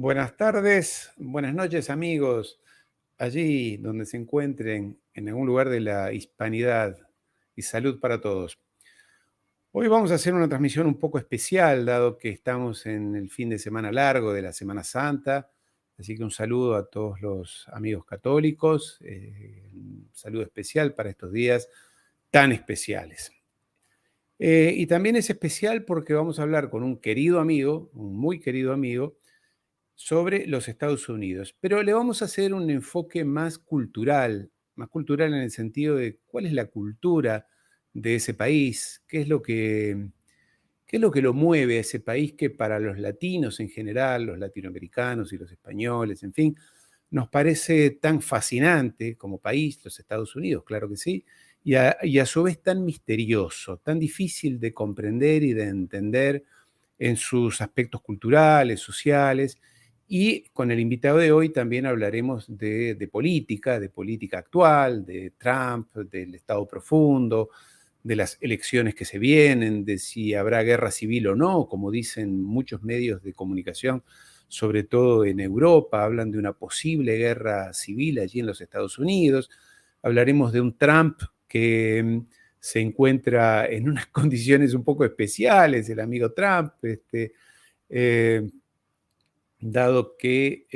Buenas tardes, buenas noches amigos, allí donde se encuentren, en algún lugar de la hispanidad, y salud para todos. Hoy vamos a hacer una transmisión un poco especial, dado que estamos en el fin de semana largo de la Semana Santa, así que un saludo a todos los amigos católicos, un saludo especial para estos días tan especiales. Y también es especial porque vamos a hablar con un querido amigo, un muy querido amigo, sobre los Estados Unidos, pero le vamos a hacer un enfoque más cultural en el sentido de cuál es la cultura de ese país, qué es lo que lo mueve a ese país que para los latinos en general, los latinoamericanos y los españoles, en fin, nos parece tan fascinante como país, los Estados Unidos, claro que sí, y a su vez tan misterioso, tan difícil de comprender y de entender en sus aspectos culturales, sociales. Y con el invitado de hoy también hablaremos de política actual, de Trump, del Estado profundo, de las elecciones que se vienen, de si habrá guerra civil o no, como dicen muchos medios de comunicación, sobre todo en Europa, hablan de una posible guerra civil allí en los Estados Unidos. Hablaremos de un Trump que se encuentra en unas condiciones un poco especiales, el amigo Trump, eh, dado que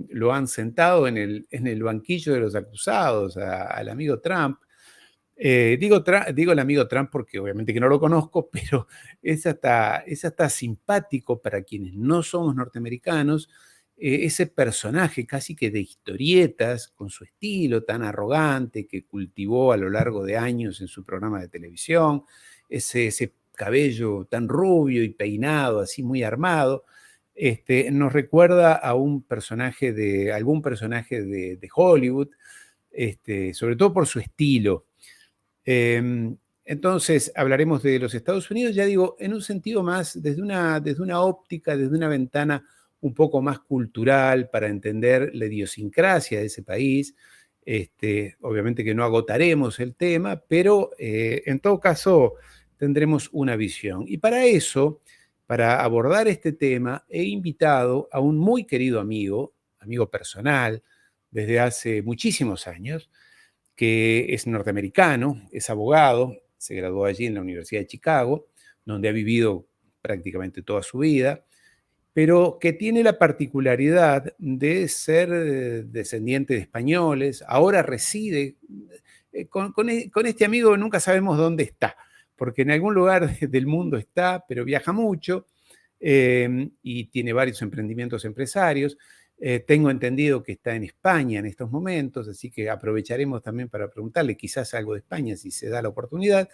lo han sentado en el banquillo de los acusados al amigo Trump. Digo el amigo Trump porque obviamente que no lo conozco, pero es hasta simpático para quienes no somos norteamericanos, ese personaje casi que de historietas, con su estilo tan arrogante que cultivó a lo largo de años en su programa de televisión, ese cabello tan rubio y peinado, así muy armado. Nos recuerda a algún personaje de Hollywood, sobre todo por su estilo. Entonces, hablaremos de los Estados Unidos, ya digo, en un sentido más, desde una óptica, desde una ventana un poco más cultural para entender la idiosincrasia de ese país. Obviamente que no agotaremos el tema, pero en todo caso tendremos una visión. Y para eso, para abordar este tema, he invitado a un muy querido amigo, amigo personal, desde hace muchísimos años, que es norteamericano, es abogado, se graduó allí en la Universidad de Chicago, donde ha vivido prácticamente toda su vida, pero que tiene la particularidad de ser descendiente de españoles, ahora reside, con este amigo nunca sabemos dónde está, porque en algún lugar del mundo está, pero viaja mucho, y tiene varios emprendimientos empresarios. Tengo entendido que está en España en estos momentos, así que aprovecharemos también para preguntarle quizás algo de España si se da la oportunidad.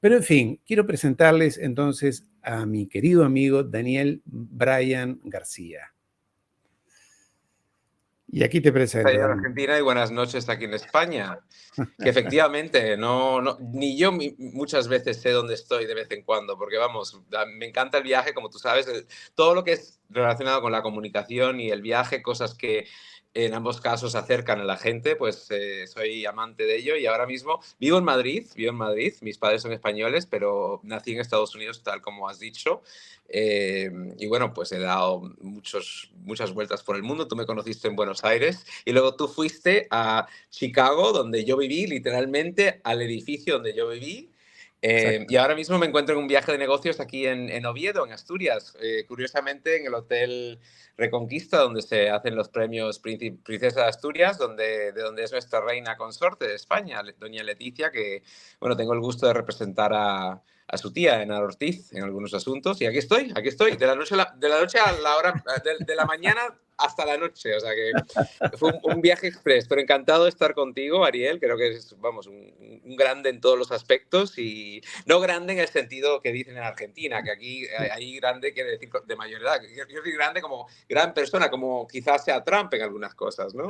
Pero en fin, quiero presentarles entonces a mi querido amigo Daniel Bryan García. Y aquí te presento, En Daniel. Argentina y buenas noches aquí en España. Que efectivamente, ni yo muchas veces sé dónde estoy de vez en cuando, porque vamos, me encanta el viaje, como tú sabes, todo lo que es relacionado con la comunicación y el viaje, cosas que en ambos casos acercan a la gente, pues soy amante de ello y ahora mismo vivo en Madrid, mis padres son españoles, pero nací en Estados Unidos, tal como has dicho, y bueno, pues he dado muchas vueltas por el mundo, tú me conociste en Buenos Aires y luego tú fuiste a Chicago, donde yo viví, literalmente al edificio donde yo viví. Exacto. Y ahora mismo me encuentro en un viaje de negocios aquí en Oviedo, en Asturias, curiosamente en el Hotel Reconquista, donde se hacen los premios Princesa de Asturias, de donde es nuestra reina consorte de España, doña Leticia, que bueno, tengo el gusto de representar a su tía, Enar Ortiz, en algunos asuntos. Y aquí estoy, de la noche a la hora, de la mañana hasta la noche. O sea que fue un viaje express, pero encantado de estar contigo, Ariel. Creo que es, vamos, un grande en todos los aspectos y no grande en el sentido que dicen en Argentina, que aquí hay grande quiere decir de mayor edad. Yo soy grande como gran persona, como quizás sea Trump en algunas cosas, ¿no?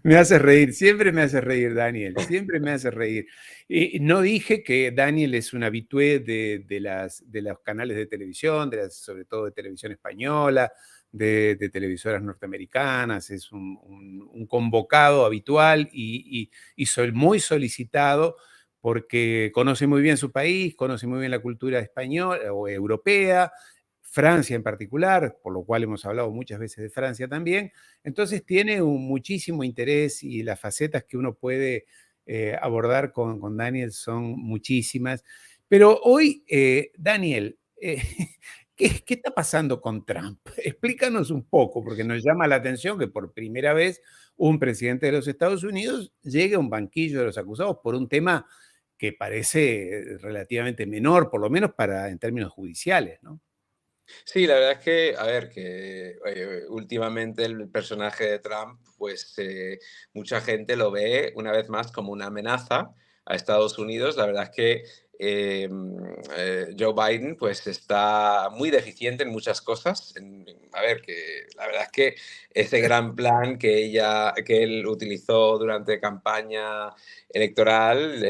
Me hace reír, siempre me hace reír, Daniel, siempre me hace reír. Y no dije que Daniel es un habitué de los canales de televisión, sobre todo de televisión española, de televisoras norteamericanas, es un convocado habitual y soy muy solicitado porque conoce muy bien su país, conoce muy bien la cultura española o europea, Francia en particular, por lo cual hemos hablado muchas veces de Francia también. Entonces tiene muchísimo interés y las facetas que uno puede abordar con Daniel son muchísimas. Pero hoy, Daniel, ¿qué está pasando con Trump? Explícanos un poco, porque nos llama la atención que por primera vez un presidente de los Estados Unidos llegue a un banquillo de los acusados por un tema que parece relativamente menor, por lo menos en términos judiciales, ¿no? Sí, la verdad es que, a ver, que últimamente el personaje de Trump, pues mucha gente lo ve una vez más como una amenaza a Estados Unidos. La verdad es que Joe Biden pues está muy deficiente en muchas cosas. A ver, que la verdad es que ese gran plan que él utilizó durante campaña electoral,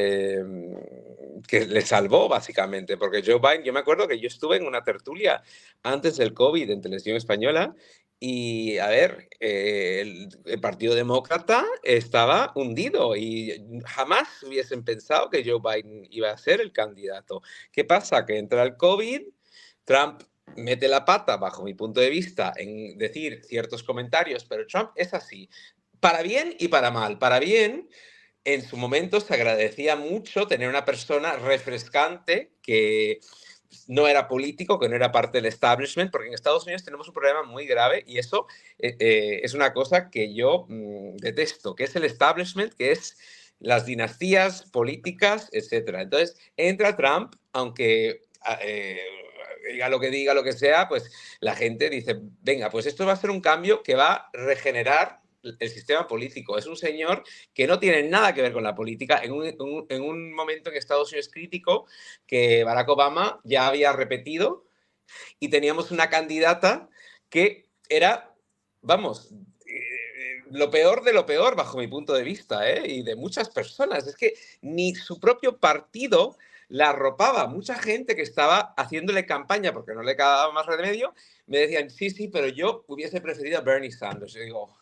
que le salvó básicamente, porque Joe Biden, yo me acuerdo que yo estuve en una tertulia antes del COVID en Televisión Española y, a ver, el Partido Demócrata estaba hundido y jamás hubiesen pensado que Joe Biden iba a ser el candidato. ¿Qué pasa? Que entra el COVID, Trump mete la pata, bajo mi punto de vista, en decir ciertos comentarios, pero Trump es así, para bien y para mal. Para bien, en su momento se agradecía mucho tener una persona refrescante que no era político, que no era parte del establishment, porque en Estados Unidos tenemos un problema muy grave y eso es una cosa que yo detesto, que es el establishment, que es las dinastías políticas, etcétera. Entonces, entra Trump, aunque diga lo que sea, pues la gente dice, venga, pues esto va a ser un cambio que va a regenerar el sistema político. Es un señor que no tiene nada que ver con la política en un momento en Estados Unidos crítico que Barack Obama ya había repetido y teníamos una candidata que era, vamos, lo peor de lo peor bajo mi punto de vista, y de muchas personas. Es que ni su propio partido la arropaba. Mucha gente que estaba haciéndole campaña porque no le quedaba más remedio, me decían, sí, sí, pero yo hubiese preferido a Bernie Sanders. Yo digo,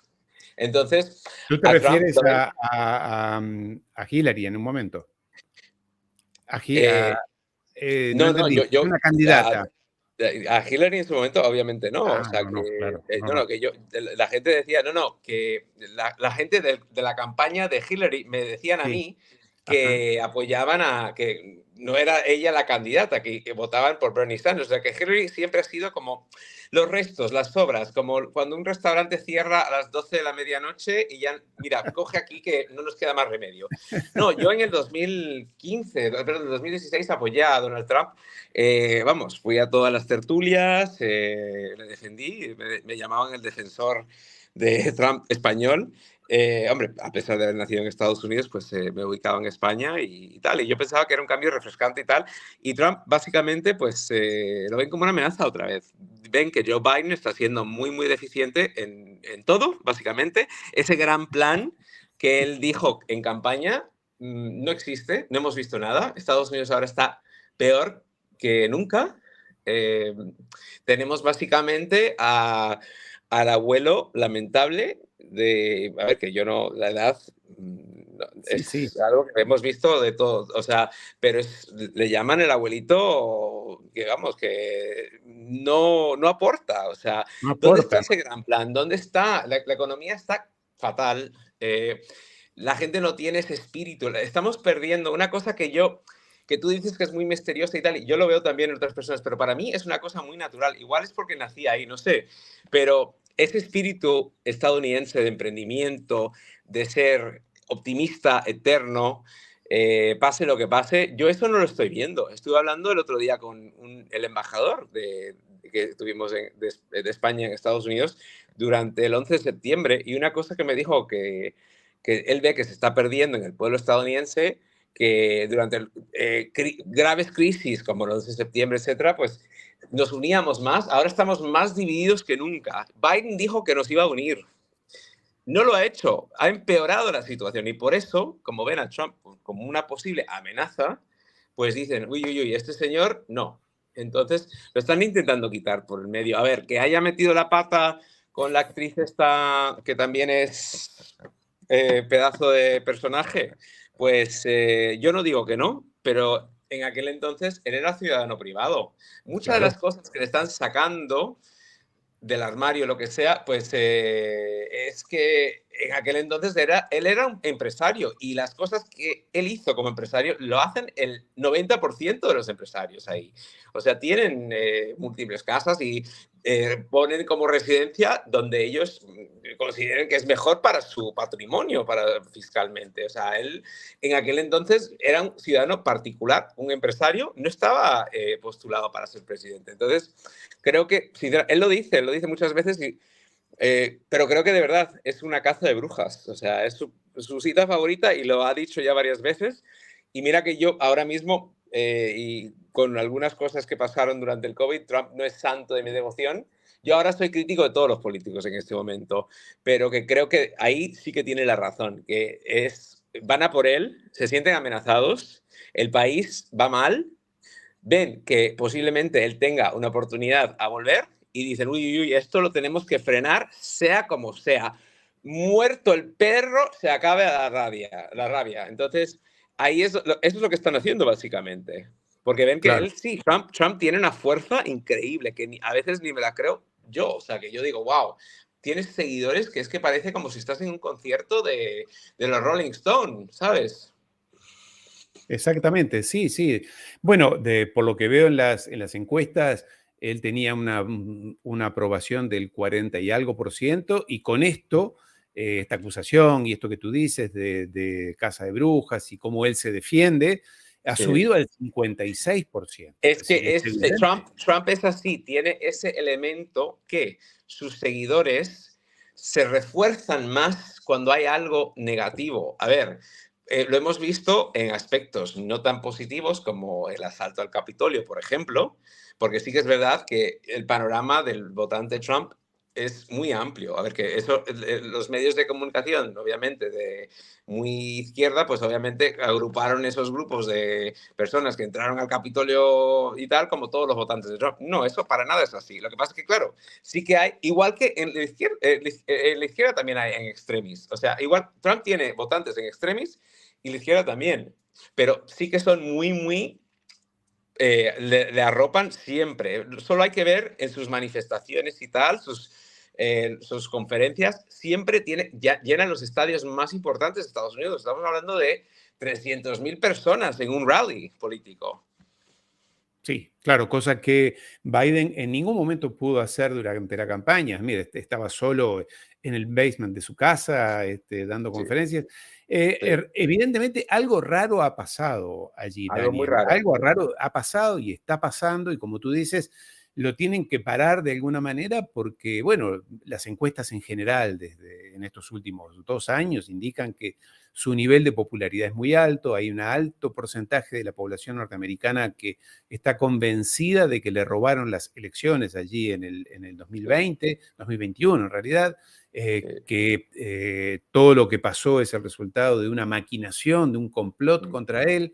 entonces, ¿Tú te a Trump refieres a Hillary en un momento? eh, No no, no, entendí. Es una a, candidata. a Hillary en su momento, obviamente no. O Ah, sea, no, no, claro. No, no, no. no, la gente decía, no, no, que la gente de la campaña de Hillary me decían a Sí. mí Ajá. que apoyaban que no era ella la candidata, que votaban por Bernie Sanders. O sea, que Hillary siempre ha sido como los restos, las sobras, como cuando un restaurante cierra a las 12 de la medianoche y ya, mira, coge aquí que no nos queda más remedio. No, yo en el 2015, perdón, en el 2016 apoyé a Donald Trump. Vamos, fui a todas las tertulias, le defendí, me llamaban el defensor de Trump español. Hombre, a pesar de haber nacido en Estados Unidos, pues me ubicaba en España y tal. Y yo pensaba que era un cambio refrescante y tal. Y Trump, básicamente, pues lo ven como una amenaza otra vez. Ven que Joe Biden está siendo muy, muy deficiente en todo, básicamente. Ese gran plan que él dijo en campaña no existe, no hemos visto nada. Estados Unidos ahora está peor que nunca. Eh, tenemos básicamente al abuelo lamentable a ver, que yo no, la edad Sí, sí. es algo que hemos visto de todo, o sea, pero le llaman el abuelito que, vamos, que no aporta, o sea, No ¿dónde está aporta. ese gran plan? ¿Dónde está? La economía está fatal, la gente no tiene ese espíritu, estamos perdiendo una cosa que tú dices que es muy misteriosa y tal, y yo lo veo también en otras personas, pero para mí es una cosa muy natural. Igual es porque nací ahí, no sé, pero ese espíritu estadounidense de emprendimiento, de ser optimista eterno, pase lo que pase, yo eso no lo estoy viendo. Estuve hablando el otro día con el embajador que tuvimos de España en Estados Unidos durante el 11 de septiembre y una cosa que me dijo que él ve que se está perdiendo en el pueblo estadounidense, que durante graves crisis como el 11 de septiembre, etcétera, pues nos uníamos más. Ahora estamos más divididos que nunca. Biden dijo que nos iba a unir. No lo ha hecho. Ha empeorado la situación. Y por eso, como ven a Trump como una posible amenaza, pues dicen, uy, uy, uy, este señor no. Entonces, lo están intentando quitar por el medio. A ver, que haya metido la pata con la actriz esta, que también es pedazo de personaje, pues yo no digo que no, pero en aquel entonces él era ciudadano privado. Muchas de las Claro, cosas que le están sacando del armario, lo que sea, pues es que en aquel entonces él era un empresario y las cosas que él hizo como empresario lo hacen el 90% de los empresarios ahí. O sea, tienen múltiples casas y ponen como residencia donde ellos consideren que es mejor para su patrimonio, para fiscalmente. O sea, él en aquel entonces era un ciudadano particular, un empresario, no estaba postulado para ser presidente. Entonces, creo que, él lo dice muchas veces, pero creo que de verdad es una caza de brujas. O sea, es su cita favorita y lo ha dicho ya varias veces. Y mira que yo ahora mismo, y con algunas cosas que pasaron durante el COVID, Trump no es santo de mi devoción. Yo ahora soy crítico de todos los políticos en este momento, pero que creo que ahí sí que tiene la razón, que van a por él, se sienten amenazados, el país va mal, ven que posiblemente él tenga una oportunidad a volver y dicen, uy, uy, uy, esto lo tenemos que frenar, sea como sea. Muerto el perro, se acaba la rabia. Entonces, ahí eso es lo que están haciendo básicamente. Porque ven que claro. él sí, Trump tiene una fuerza increíble, que a veces ni me la creo yo. O sea, que yo digo, wow, tienes seguidores que es que parece como si estás en un concierto de los Rolling Stones, ¿sabes? Exactamente, sí, sí. Bueno, por lo que veo en las encuestas, él tenía una aprobación del 40 y algo por ciento, y con esto, esta acusación y esto que tú dices de Casa de Brujas y cómo él se defiende, ha Sí. subido al 56%. Es Es decir, que es evidente. Trump es así, tiene ese elemento que sus seguidores se refuerzan más cuando hay algo negativo. A ver, lo hemos visto en aspectos no tan positivos como el asalto al Capitolio, por ejemplo, porque sí que es verdad que el panorama del votante Trump es muy amplio. A ver, que eso, los medios de comunicación, obviamente, de muy izquierda, pues obviamente agruparon esos grupos de personas que entraron al Capitolio y tal, como todos los votantes de Trump. No, eso para nada es así. Lo que pasa es que, claro, sí que hay, igual que en la izquierda también hay en extremis. O sea, igual Trump tiene votantes en extremis y la izquierda también. Pero sí que son muy, muy le arropan siempre. Solo hay que ver en sus manifestaciones y tal, sus conferencias, siempre llenan los estadios más importantes de Estados Unidos. Estamos hablando de 300.000 personas en un rally político. Sí, claro, cosa que Biden en ningún momento pudo hacer durante la campaña. Mire, estaba solo en el basement de su casa, dando Sí, conferencias. sí. Evidentemente, algo raro ha pasado allí, Algo muy Daniel. raro. Algo raro ha pasado y está pasando, y como tú dices, lo tienen que parar de alguna manera porque, bueno, las encuestas en general, desde en estos últimos 2 años, indican que su nivel de popularidad es muy alto. Hay un alto porcentaje de la población norteamericana que está convencida de que le robaron las elecciones allí en el Sí, 2020, 2021 en realidad, sí. que todo lo que pasó es el resultado de una maquinación, de un complot Mm, contra él.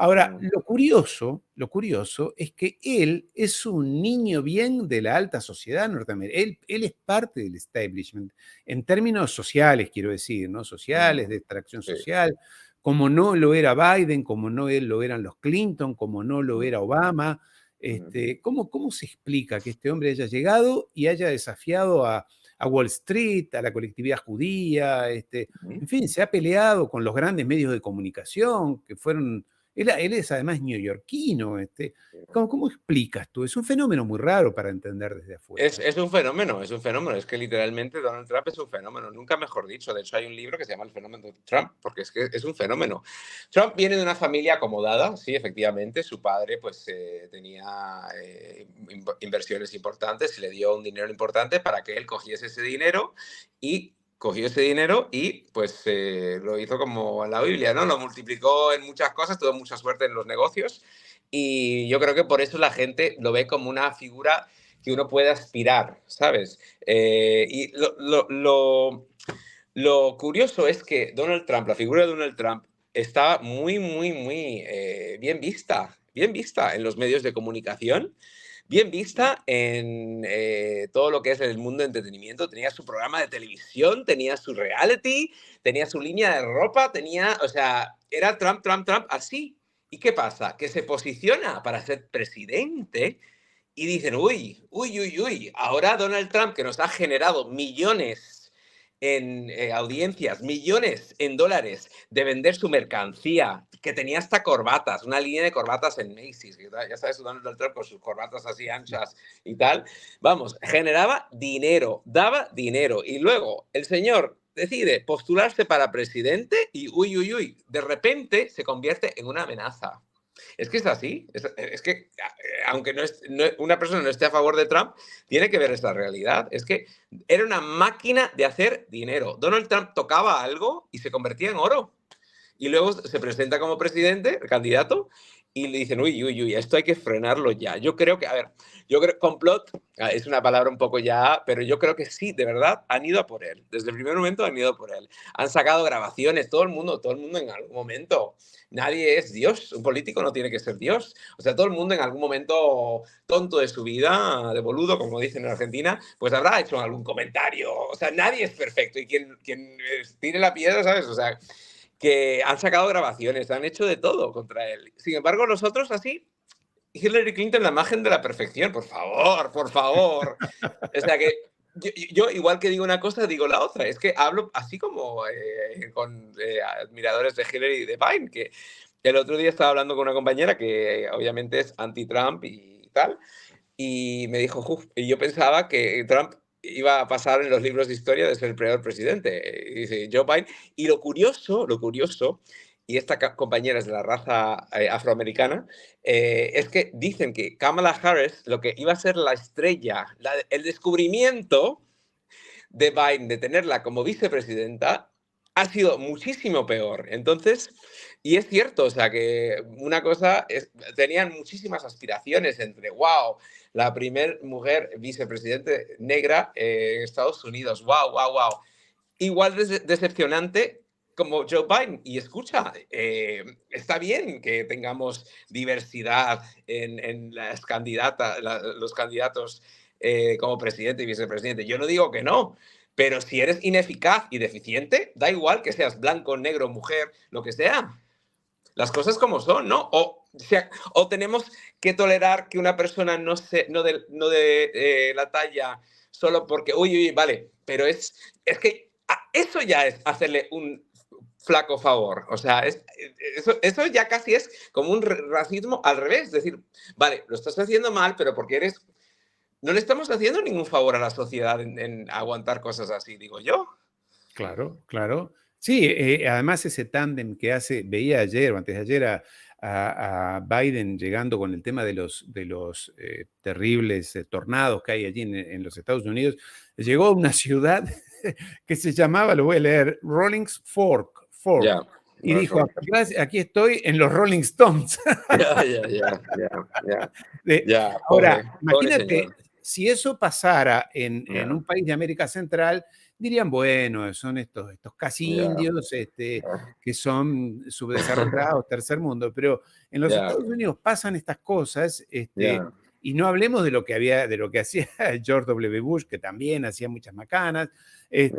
Ahora, mm, lo curioso es que él es un niño bien de la alta sociedad norteamericana. Él es parte del establishment, en términos sociales, quiero decir, ¿no? Sociales, de mm, extracción sí, social, como no lo era Biden, como no lo eran los Clinton, como no lo mm, era Obama. mm, ¿Cómo se explica que este hombre haya llegado y haya desafiado a Wall Street, a la colectividad judía? mm. En fin, se ha peleado con los grandes medios de comunicación, que fueron... Él es además neoyorquino. ¿Cómo explicas tú? Es un fenómeno muy raro para entender desde afuera. Es un fenómeno, es un fenómeno. Es que literalmente Donald Trump es un fenómeno, nunca mejor dicho. De hecho, hay un libro que se llama El fenómeno de Trump, porque es que es un fenómeno. Trump viene de una familia acomodada, sí, efectivamente. Su padre, pues, tenía inversiones importantes y le dio un dinero importante para que él cogiese ese dinero y cogió ese dinero y, pues, lo hizo como en la Biblia, ¿no? Lo multiplicó en muchas cosas, tuvo mucha suerte en los negocios y yo creo que por eso la gente lo ve como una figura que uno puede aspirar, ¿sabes? Y lo curioso es que Donald Trump, la figura de Donald Trump, está muy, muy, muy bien vista en los medios de comunicación, bien vista en todo lo que es el mundo de entretenimiento. Tenía su programa de televisión, tenía su reality, tenía su línea de ropa, tenía, o sea, era Trump, Trump, Trump, así. ¿Y qué pasa? Que se posiciona para ser presidente y dicen, uy, uy, uy, uy, ahora Donald Trump, que nos ha generado millones en audiencias, millones en dólares de vender su mercancía, que tenía hasta corbatas, una línea de corbatas en Macy's, que ya sabes, Donald Trump con sus corbatas así anchas y tal, vamos, generaba dinero, daba dinero, y luego el señor decide postularse para presidente y, uy, uy, uy, de repente se convierte en una amenaza. Es que es así. Es que, aunque una persona no esté a favor de Trump, tiene que ver esta realidad. Es que era una máquina de hacer dinero. Donald Trump tocaba algo y se convertía en oro. Y luego se presenta como presidente, candidato, y le dicen, uy, uy, uy, esto hay que frenarlo ya. Yo creo que, a ver, yo creo, complot es una palabra un poco ya, pero yo creo que sí, de verdad, han ido a por él. Desde el primer momento han ido a por él. Han sacado grabaciones, todo el mundo en algún momento. Nadie es Dios, un político no tiene que ser Dios. O sea, todo el mundo en algún momento tonto de su vida, de boludo, como dicen en Argentina, pues habrá hecho algún comentario. O sea, nadie es perfecto y quien tire la piedra, ¿sabes? O sea, que han sacado grabaciones, han hecho de todo contra él. Sin embargo, los otros así, Hillary Clinton, la imagen de la perfección, por favor, por favor. O sea que yo, igual que digo una cosa, digo la otra. Es que hablo así como con admiradores de Hillary y de Biden, que el otro día estaba hablando con una compañera que obviamente es anti-Trump y tal, y me dijo, "Uf", y yo pensaba que Trump iba a pasar en los libros de historia de ser el peor presidente. Y dice Joe Biden. Y lo curioso, y esta compañera es de la raza afroamericana, es que dicen que Kamala Harris, lo que iba a ser la estrella, el descubrimiento de Biden de tenerla como vicepresidenta ha sido muchísimo peor. Entonces, y es cierto, o sea, que una cosa es, tenían muchísimas aspiraciones entre, wow, la primer mujer vicepresidente negra en Estados Unidos, wow, wow, wow. Igual de decepcionante como Joe Biden. Y escucha, está bien que tengamos diversidad en las candidatas, los candidatos como presidente y vicepresidente. Yo no digo que no, pero si eres ineficaz y deficiente, da igual que seas blanco, negro, mujer, lo que sea. Las cosas como son, ¿no? O tenemos que tolerar que una persona no de la talla solo porque, uy, uy, vale, pero es que eso ya es hacerle un flaco favor. O sea, eso ya casi es como un racismo al revés. Es decir, vale, lo estás haciendo mal, pero porque eres... No le estamos haciendo ningún favor a la sociedad en aguantar cosas así, digo yo. Claro, claro. Sí, además ese tándem que hace, veía ayer o antes de ayer a Biden llegando con el tema de los terribles tornados que hay allí en los Estados Unidos, llegó a una ciudad que se llamaba, lo voy a leer, Rawlings Fork, Ya, y no, dijo, aquí estoy en los Rolling Stones. ya, ya, ya, ya, ya, ya, Ahora, pobre imagínate, señor. si eso pasara en Ya, un país de América Central, dirían, bueno, son estos casi ya, indios ya, que son subdesarrollados, tercer mundo, pero en los ya, Estados Unidos pasan estas cosas, ya, y no hablemos de lo que hacía George W. Bush, que también hacía muchas macanas, ya.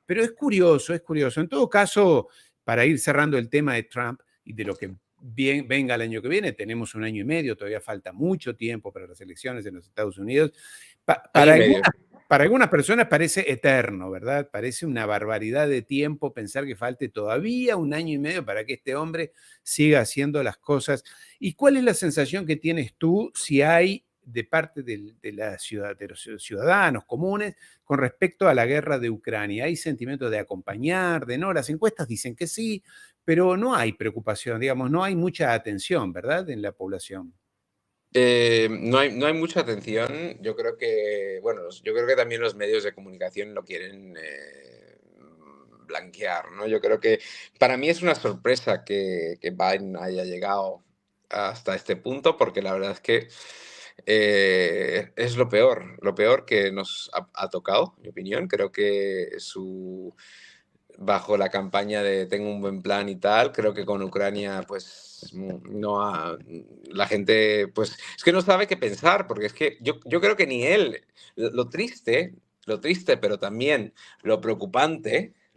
pero es curioso, es curioso. En todo caso, para ir cerrando el tema de Trump y de lo que venga el año que viene, tenemos un año y medio, todavía falta mucho tiempo para las elecciones en los Estados Unidos. Año y medio. Para algunas personas parece eterno, ¿verdad? Parece una barbaridad de tiempo pensar que falte todavía un año y medio para que este hombre siga haciendo las cosas. ¿Y cuál es la sensación que tienes tú si hay de parte de los ciudadanos comunes con respecto a la guerra de Ucrania? ¿Hay sentimiento de acompañar, de no? Las encuestas dicen que sí, pero no hay preocupación, digamos, no hay mucha atención, ¿verdad?, en la población. No hay mucha atención. Yo creo que, bueno, yo creo que también los medios de comunicación lo quieren blanquear, ¿no? Yo creo que para mí es una sorpresa que Biden haya llegado hasta este punto, porque la verdad es que es lo peor que nos ha tocado, en mi opinión. Creo que bajo la campaña de tengo un buen plan y tal, creo que con Ucrania, pues, no la gente, pues, es que no sabe qué pensar, porque es que yo creo que ni él, lo triste, pero también lo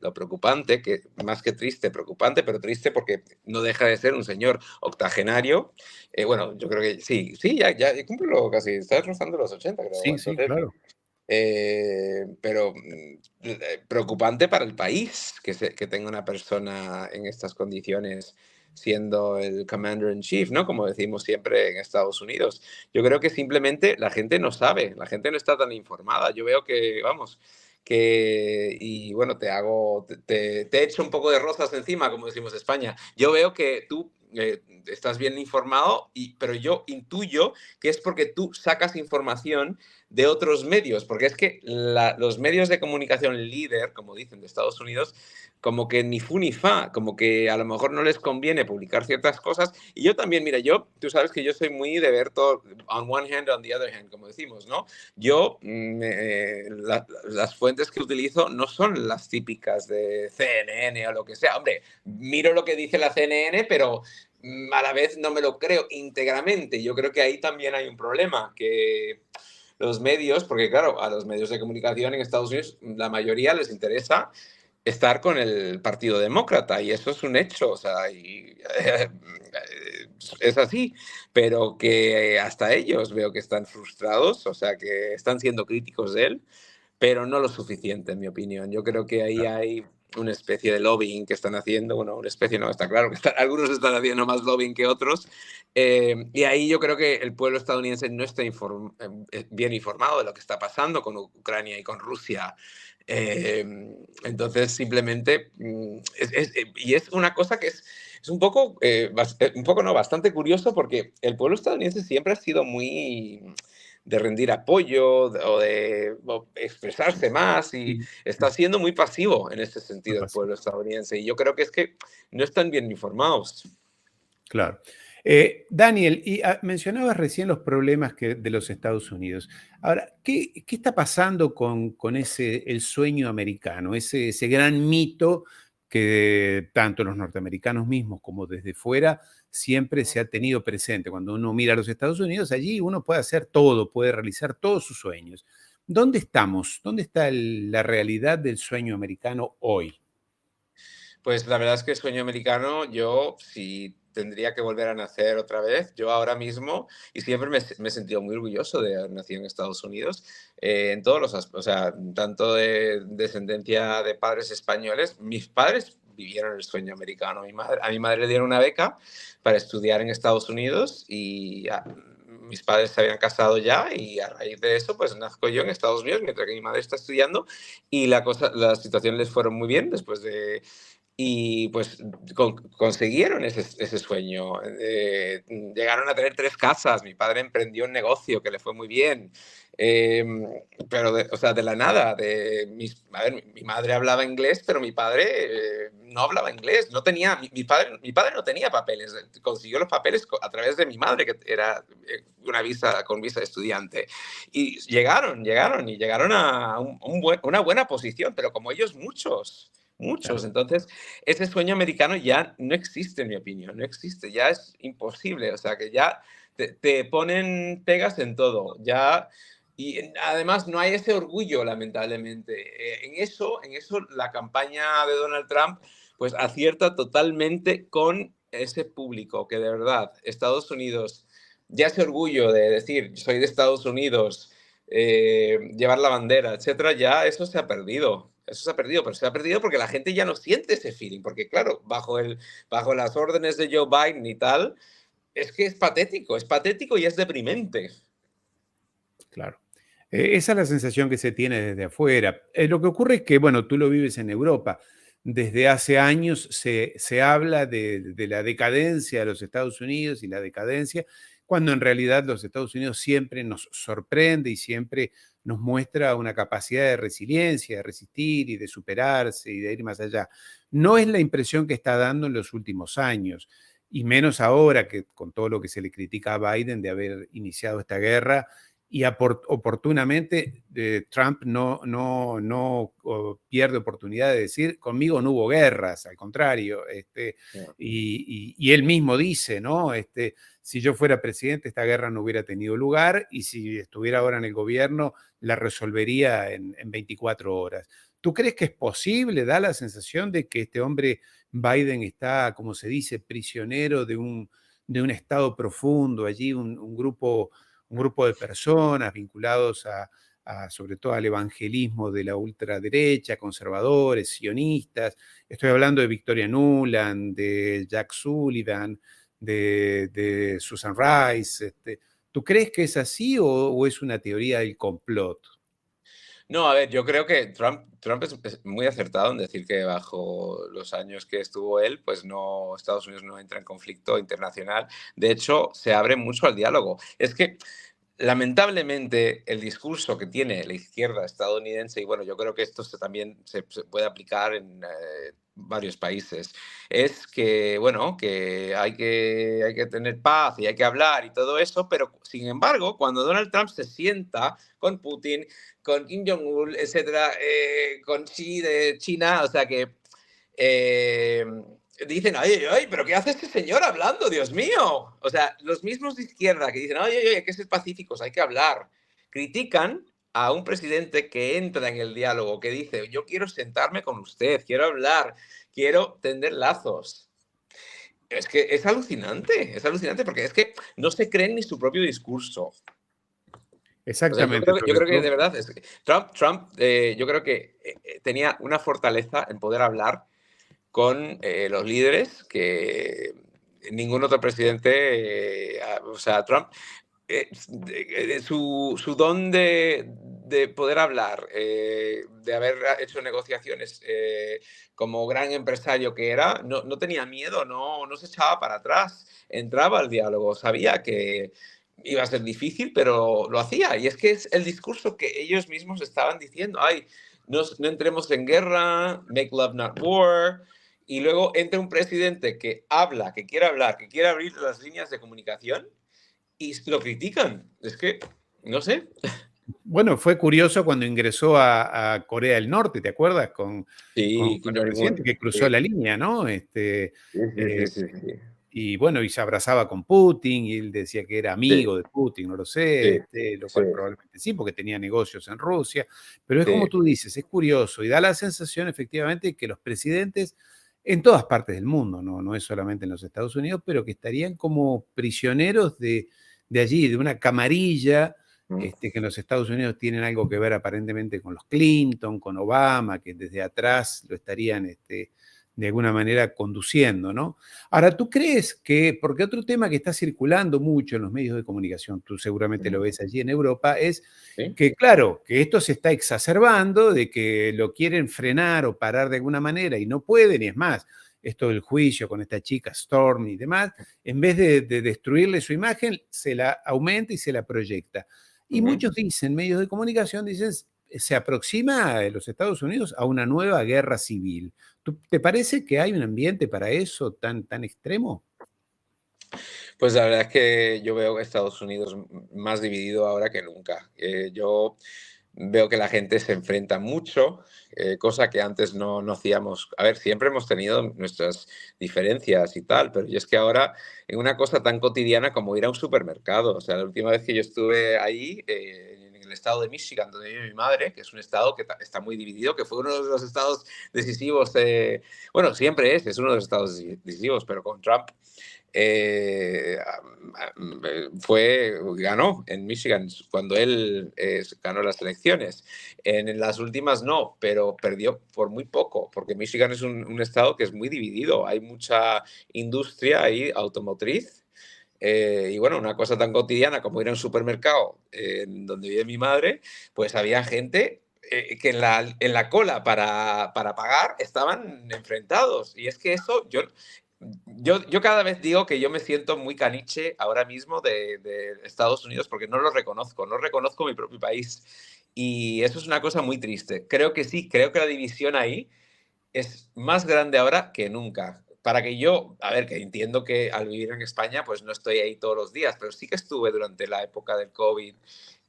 lo preocupante, que más que triste, preocupante, pero triste porque no deja de ser un señor octogenario. Bueno, yo creo que sí, ya cumple casi, está rozando los 80, creo. Sí, sí, Entonces, claro. pero preocupante para el país que tenga una persona en estas condiciones siendo el commander in chief, ¿no? Como decimos siempre en Estados Unidos. Yo creo que simplemente la gente no sabe, la gente no está tan informada. Yo veo que, vamos, y bueno, te echo un poco de rosas encima, como decimos en España. Yo veo que tú estás bien informado, pero yo intuyo que es porque tú sacas información de otros medios, porque es que los medios de comunicación líder, como dicen, de Estados Unidos, como que ni fu ni fa, como que a lo mejor no les conviene publicar ciertas cosas. Y yo también, mira, tú sabes que yo soy muy de ver todo on one hand, on the other hand, como decimos, ¿no? Yo, las fuentes que utilizo no son las típicas de CNN o lo que sea. Hombre, miro lo que dice la CNN, pero a la vez no me lo creo íntegramente. Yo creo que ahí también hay un problema, que los medios, porque claro, a los medios de comunicación en Estados Unidos la mayoría les interesa estar con el Partido Demócrata y eso es un hecho, o sea, es así, pero que hasta ellos veo que están frustrados, o sea, que están siendo críticos de él, pero no lo suficiente, en mi opinión. Yo creo que ahí hay una especie de lobbying que están haciendo, bueno, una especie no, está claro que algunos están haciendo más lobbying que otros, y ahí yo creo que el pueblo estadounidense no está bien informado de lo que está pasando con Ucrania y con Rusia. Eh, entonces, simplemente, y es una cosa que es un poco no, bastante curioso porque el pueblo estadounidense siempre ha sido muy de rendir apoyo o expresarse más y Sí, está siendo muy pasivo en ese muy sentido el pasivo. pueblo estadounidense. Y yo creo que es que no están bien informados. Claro. Daniel, mencionabas recién los problemas de los Estados Unidos. Ahora, ¿qué está pasando con el sueño americano, ese gran mito que tanto los norteamericanos mismos como desde fuera siempre se ha tenido presente? Cuando uno mira a los Estados Unidos, allí uno puede hacer todo, puede realizar todos sus sueños. ¿Dónde estamos? ¿Dónde está la realidad del sueño americano hoy? Pues la verdad es que el sueño americano, yo si tendría que volver a nacer otra vez, yo ahora mismo, y siempre me he sentido muy orgulloso de haber nacido en Estados Unidos, en todos los aspectos, o sea, tanto de descendencia de padres españoles, mis padres vivieron el sueño americano. A mi madre le dieron una beca para estudiar en Estados Unidos y mis padres se habían casado ya y a raíz de eso pues nazco yo en Estados Unidos mientras que mi madre está estudiando y las situaciones les fueron muy bien después de y pues consiguieron ese sueño. Llegaron a tener 3 casas. Mi padre emprendió un negocio que le fue muy bien. Eh, pero, o sea, de la nada. A ver, mi madre hablaba inglés, pero mi padre no hablaba inglés. No tenía, mi padre no tenía papeles. Consiguió los papeles a través de mi madre, que era con visa de estudiante. Y llegaron a una buena posición, pero como ellos muchos. Muchos. Claro. Entonces, ese sueño americano ya no existe, en mi opinión, no existe, ya es imposible, o sea, que ya te ponen pegas en todo, ya, y además no hay ese orgullo, lamentablemente. En eso la campaña de Donald Trump, pues acierta totalmente con ese público, que de verdad, Estados Unidos, ya ese orgullo de decir, soy de Estados Unidos, llevar la bandera, etcétera, ya eso se ha perdido. Eso se ha perdido, pero se ha perdido porque la gente ya no siente ese feeling, porque claro, bajo las órdenes de Joe Biden y tal, es que es patético y es deprimente. Claro. Esa es la sensación que se tiene desde afuera. Lo que ocurre es que, bueno, tú lo vives en Europa. Desde hace años se habla de la decadencia de los Estados Unidos y la decadencia, cuando en realidad los Estados Unidos siempre nos sorprende y siempre nos muestra una capacidad de resiliencia, de resistir y de superarse y de ir más allá. No es la impresión que está dando en los últimos años, y menos ahora que con todo lo que se le critica a Biden de haber iniciado esta guerra y oportunamente Trump no pierde oportunidad de decir, conmigo no hubo guerras, al contrario, Yeah. y él mismo dice, ¿no? Si yo fuera presidente, esta guerra no hubiera tenido lugar y si estuviera ahora en el gobierno, la resolvería en 24 horas. ¿Tú crees que es posible? Da la sensación de que este hombre Biden está, como se dice, prisionero de un estado profundo, allí un grupo de personas vinculados sobre todo al evangelismo de la ultraderecha, conservadores, sionistas. Estoy hablando de Victoria Nuland, de Jack Sullivan, de Susan Rice. ¿Tú crees que es así o es una teoría del complot? No, a ver, yo creo que Trump es muy acertado en decir que bajo los años que estuvo él, pues no, Estados Unidos no entra en conflicto internacional. De hecho, se abre mucho al diálogo. Es que lamentablemente, el discurso que tiene la izquierda estadounidense, y bueno, yo creo que esto también se puede aplicar en varios países, es que, bueno, que hay que tener paz y hay que hablar y todo eso, pero sin embargo, cuando Donald Trump se sienta con Putin, con Kim Jong-un, etcétera, con Xi de China, o sea que eh, dicen, ay, ay, pero ¿qué hace este señor hablando? Dios mío. O sea, los mismos de izquierda que dicen, ay, ay, ay, hay que ser pacíficos, hay que hablar, critican a un presidente que entra en el diálogo, que dice, yo quiero sentarme con usted, quiero hablar, quiero tender lazos. Es que es alucinante porque es que no se creen ni su propio discurso. O sea, Exactamente, yo sobre creo que todo. de verdad, Trump yo creo que tenía una fortaleza en poder hablar con los líderes que ningún otro presidente, o sea, Trump, su don de poder hablar, de haber hecho negociaciones como gran empresario que era, no tenía miedo, no se echaba para atrás, entraba al diálogo, sabía que iba a ser difícil, pero lo hacía. Y es que es el discurso que ellos mismos estaban diciendo, ay, no entremos en guerra, make love not war, y luego entra un presidente que habla, que quiere hablar, que quiere abrir las líneas de comunicación y lo critican. Es que, no sé. Bueno, fue curioso cuando ingresó a Corea del Norte, ¿te acuerdas? Sí, Con Kim el presidente que cruzó Sí, la línea, ¿no? sí, sí, Eh, sí, sí, y bueno, y se abrazaba con Putin, y él decía que era sí, amigo de Putin, no lo sé, sí, lo sí, cual probablemente sí, porque tenía negocios en Rusia, pero es como sí. tú dices, es curioso y da la sensación efectivamente que los presidentes en todas partes del mundo, no es solamente en los Estados Unidos, pero que estarían como prisioneros de allí, de una camarilla, Mm. que en los Estados Unidos tienen algo que ver aparentemente con los Clinton, con Obama, que desde atrás lo estarían de alguna manera conduciendo, ¿no? Ahora, ¿tú crees que, porque otro tema que está circulando mucho en los medios de comunicación, tú seguramente lo Mm. ves allí en Europa, es Sí. que, claro, que esto se está exacerbando, de que lo quieren frenar o parar de alguna manera y no pueden, y es más, esto del juicio con esta chica Storm y demás, en vez de destruirle su imagen, se la aumenta y se la proyecta. Y Ujú. muchos dicen, medios de comunicación dicen, se aproxima a los Estados Unidos a una nueva guerra civil. ¿Te parece que hay un ambiente para eso tan extremo? Pues la verdad es que yo veo a Estados Unidos más dividido ahora que nunca. Yo veo que la gente se enfrenta mucho, cosa que antes no hacíamos. A ver, siempre hemos tenido nuestras diferencias y tal, pero yo es que ahora en una cosa tan cotidiana como ir a un supermercado, o sea, la última vez que yo estuve ahí, en el estado de Michigan, donde vive mi madre, que es un estado que está muy dividido, que fue uno de los estados decisivos, bueno, siempre es uno de los estados decisivos, pero con Trump eh, ganó en Michigan cuando él ganó las elecciones. En las últimas no, pero perdió por muy poco, porque Michigan es un estado que es muy dividido. Hay mucha industria ahí automotriz. Y bueno, una cosa tan cotidiana como ir a un supermercado donde vive mi madre, pues había gente que en la cola para pagar estaban enfrentados. Y es que eso, yo cada vez digo que yo me siento muy caniche ahora mismo de Estados Unidos porque no lo reconozco, no reconozco mi propio país. Y eso es una cosa muy triste. Creo que sí, creo que la división ahí es más grande ahora que nunca. Para que yo, a ver, que entiendo que al vivir en España, pues no estoy ahí todos los días, pero sí que estuve durante la época del COVID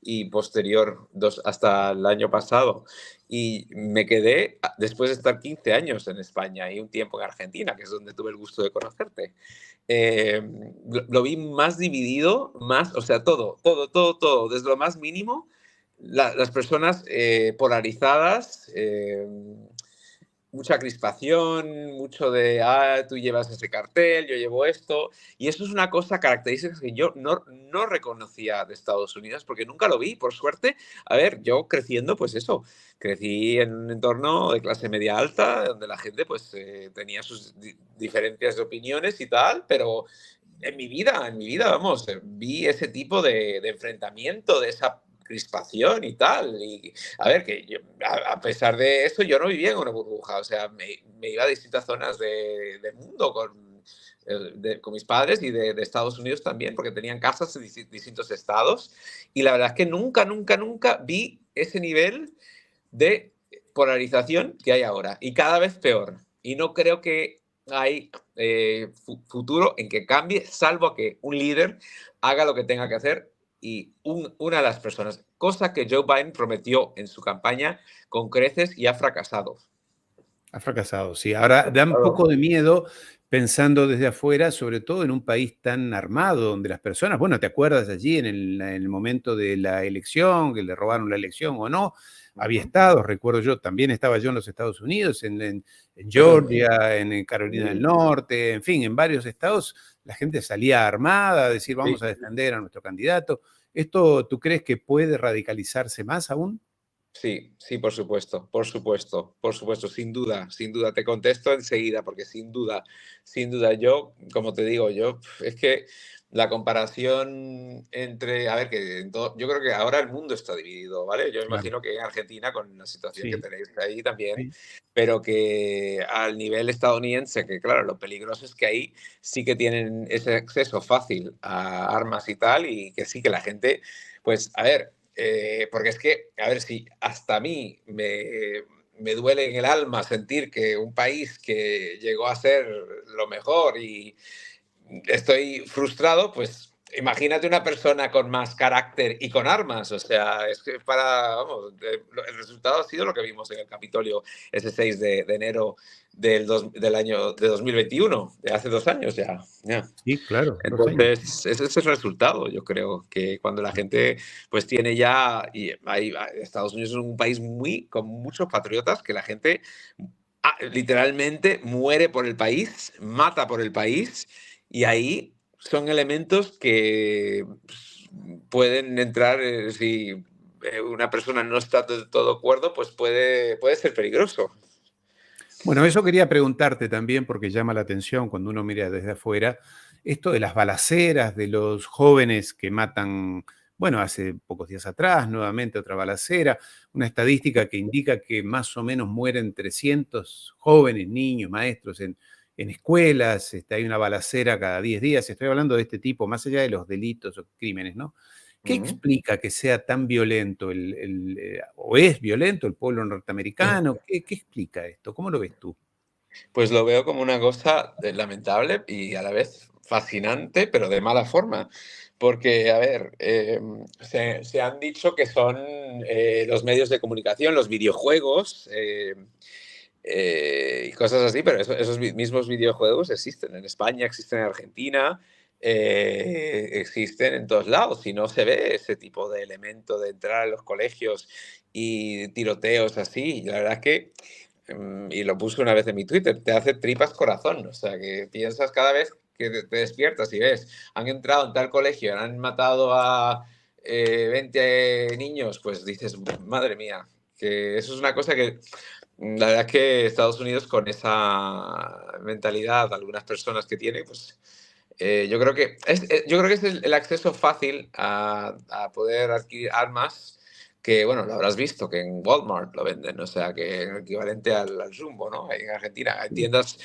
y posterior, hasta el año pasado. Y me quedé, después de estar 15 años en España y un tiempo en Argentina, que es donde tuve el gusto de conocerte, eh, lo vi más dividido, más, o sea, todo, desde lo más mínimo las personas polarizadas, mucha crispación, mucho de, tú llevas ese cartel, yo llevo esto. Y eso es una cosa característica que yo no reconocía de Estados Unidos porque nunca lo vi, por suerte. A ver, yo creciendo, pues eso, crecí en un entorno de clase media alta, donde la gente pues tenía sus diferencias de opiniones y tal, pero en mi vida, vamos, vi ese tipo de enfrentamiento, de esa crispación y tal. Y a ver, que yo, a pesar de eso, yo no vivía en una burbuja, o sea, me iba a distintas zonas del mundo con mis padres y de Estados Unidos también, porque tenían casas en distintos estados. Y la verdad es que nunca vi ese nivel de polarización que hay ahora, y cada vez peor. Y no creo que hay futuro en que cambie, salvo que un líder haga lo que tenga que hacer y una de las personas, cosa que Joe Biden prometió en su campaña con creces y ha fracasado. Ha fracasado, sí. Ahora da un poco de miedo pensando desde afuera, sobre todo en un país tan armado, donde las personas, bueno, ¿te acuerdas allí en el momento de la elección, que le robaron la elección o no? Había estados, recuerdo yo, también estaba yo en los Estados Unidos, en Georgia, en Carolina del Norte, en fin, en varios estados, la gente salía armada a decir, vamos a defender a nuestro candidato. ¿Esto tú crees que puede radicalizarse más aún? Sí, sí, por supuesto, por supuesto, por supuesto, sin duda, sin duda. Te contesto enseguida, porque sin duda, yo, como te digo, yo, es que la comparación entre, a ver, yo creo que ahora el mundo está dividido, ¿vale? Yo Claro, imagino que en Argentina, con la situación que sí, tenéis ahí también, sí. pero que al nivel estadounidense, que claro, lo peligroso es que ahí sí que tienen ese acceso fácil a armas y tal, y que sí que la gente, pues, a ver, porque es que, a ver, si hasta a mí me duele en el alma sentir que un país que llegó a ser lo mejor y estoy frustrado, pues imagínate una persona con más carácter y con armas. O sea, es que vamos, el resultado ha sido lo que vimos en el Capitolio ese 6 de enero del año de 2021, de hace 2 años ya. Ya. Sí, claro, 2 años. Entonces, ese es el resultado. Yo creo que cuando la gente pues tiene ya, y Estados Unidos es un país con muchos patriotas, que la gente literalmente muere por el país, mata por el país, y ahí son elementos que pues, pueden entrar, si una persona no está de todo acuerdo, pues puede ser peligroso. Bueno, eso quería preguntarte también, porque llama la atención cuando uno mira desde afuera, esto de las balaceras, de los jóvenes que matan, bueno, hace pocos días atrás, nuevamente otra balacera, una estadística que indica que más o menos mueren 300 jóvenes, niños, maestros en escuelas, hay una balacera cada 10 días, estoy hablando de este tipo, más allá de los delitos o crímenes, ¿no? ¿Qué Ujú. explica que sea tan violento o es violento el pueblo norteamericano? ¿Qué explica esto? ¿Cómo lo ves tú? Pues lo veo como una cosa lamentable y a la vez fascinante, pero de mala forma. Porque, a ver, se han dicho que son los medios de comunicación, los videojuegos y cosas así, pero esos mismos videojuegos existen en España, existen en Argentina, existen en todos lados y no se ve ese tipo de elemento de entrar a los colegios y tiroteos así. Y la verdad es que y lo puse una vez en mi Twitter, te hace tripas corazón. O sea, que piensas cada vez que te despiertas y ves, han entrado en tal colegio, han matado a 20 niños, pues dices, madre mía, que eso es una cosa que la verdad es que Estados Unidos con esa mentalidad, algunas personas que tiene, pues yo creo que es el acceso fácil a poder adquirir armas que, bueno, lo habrás visto, que en Walmart lo venden, o sea, que el equivalente al Jumbo, ¿no? En Argentina, hay tiendas,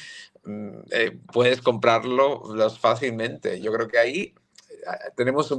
puedes comprarlos fácilmente. Yo creo que ahí tenemos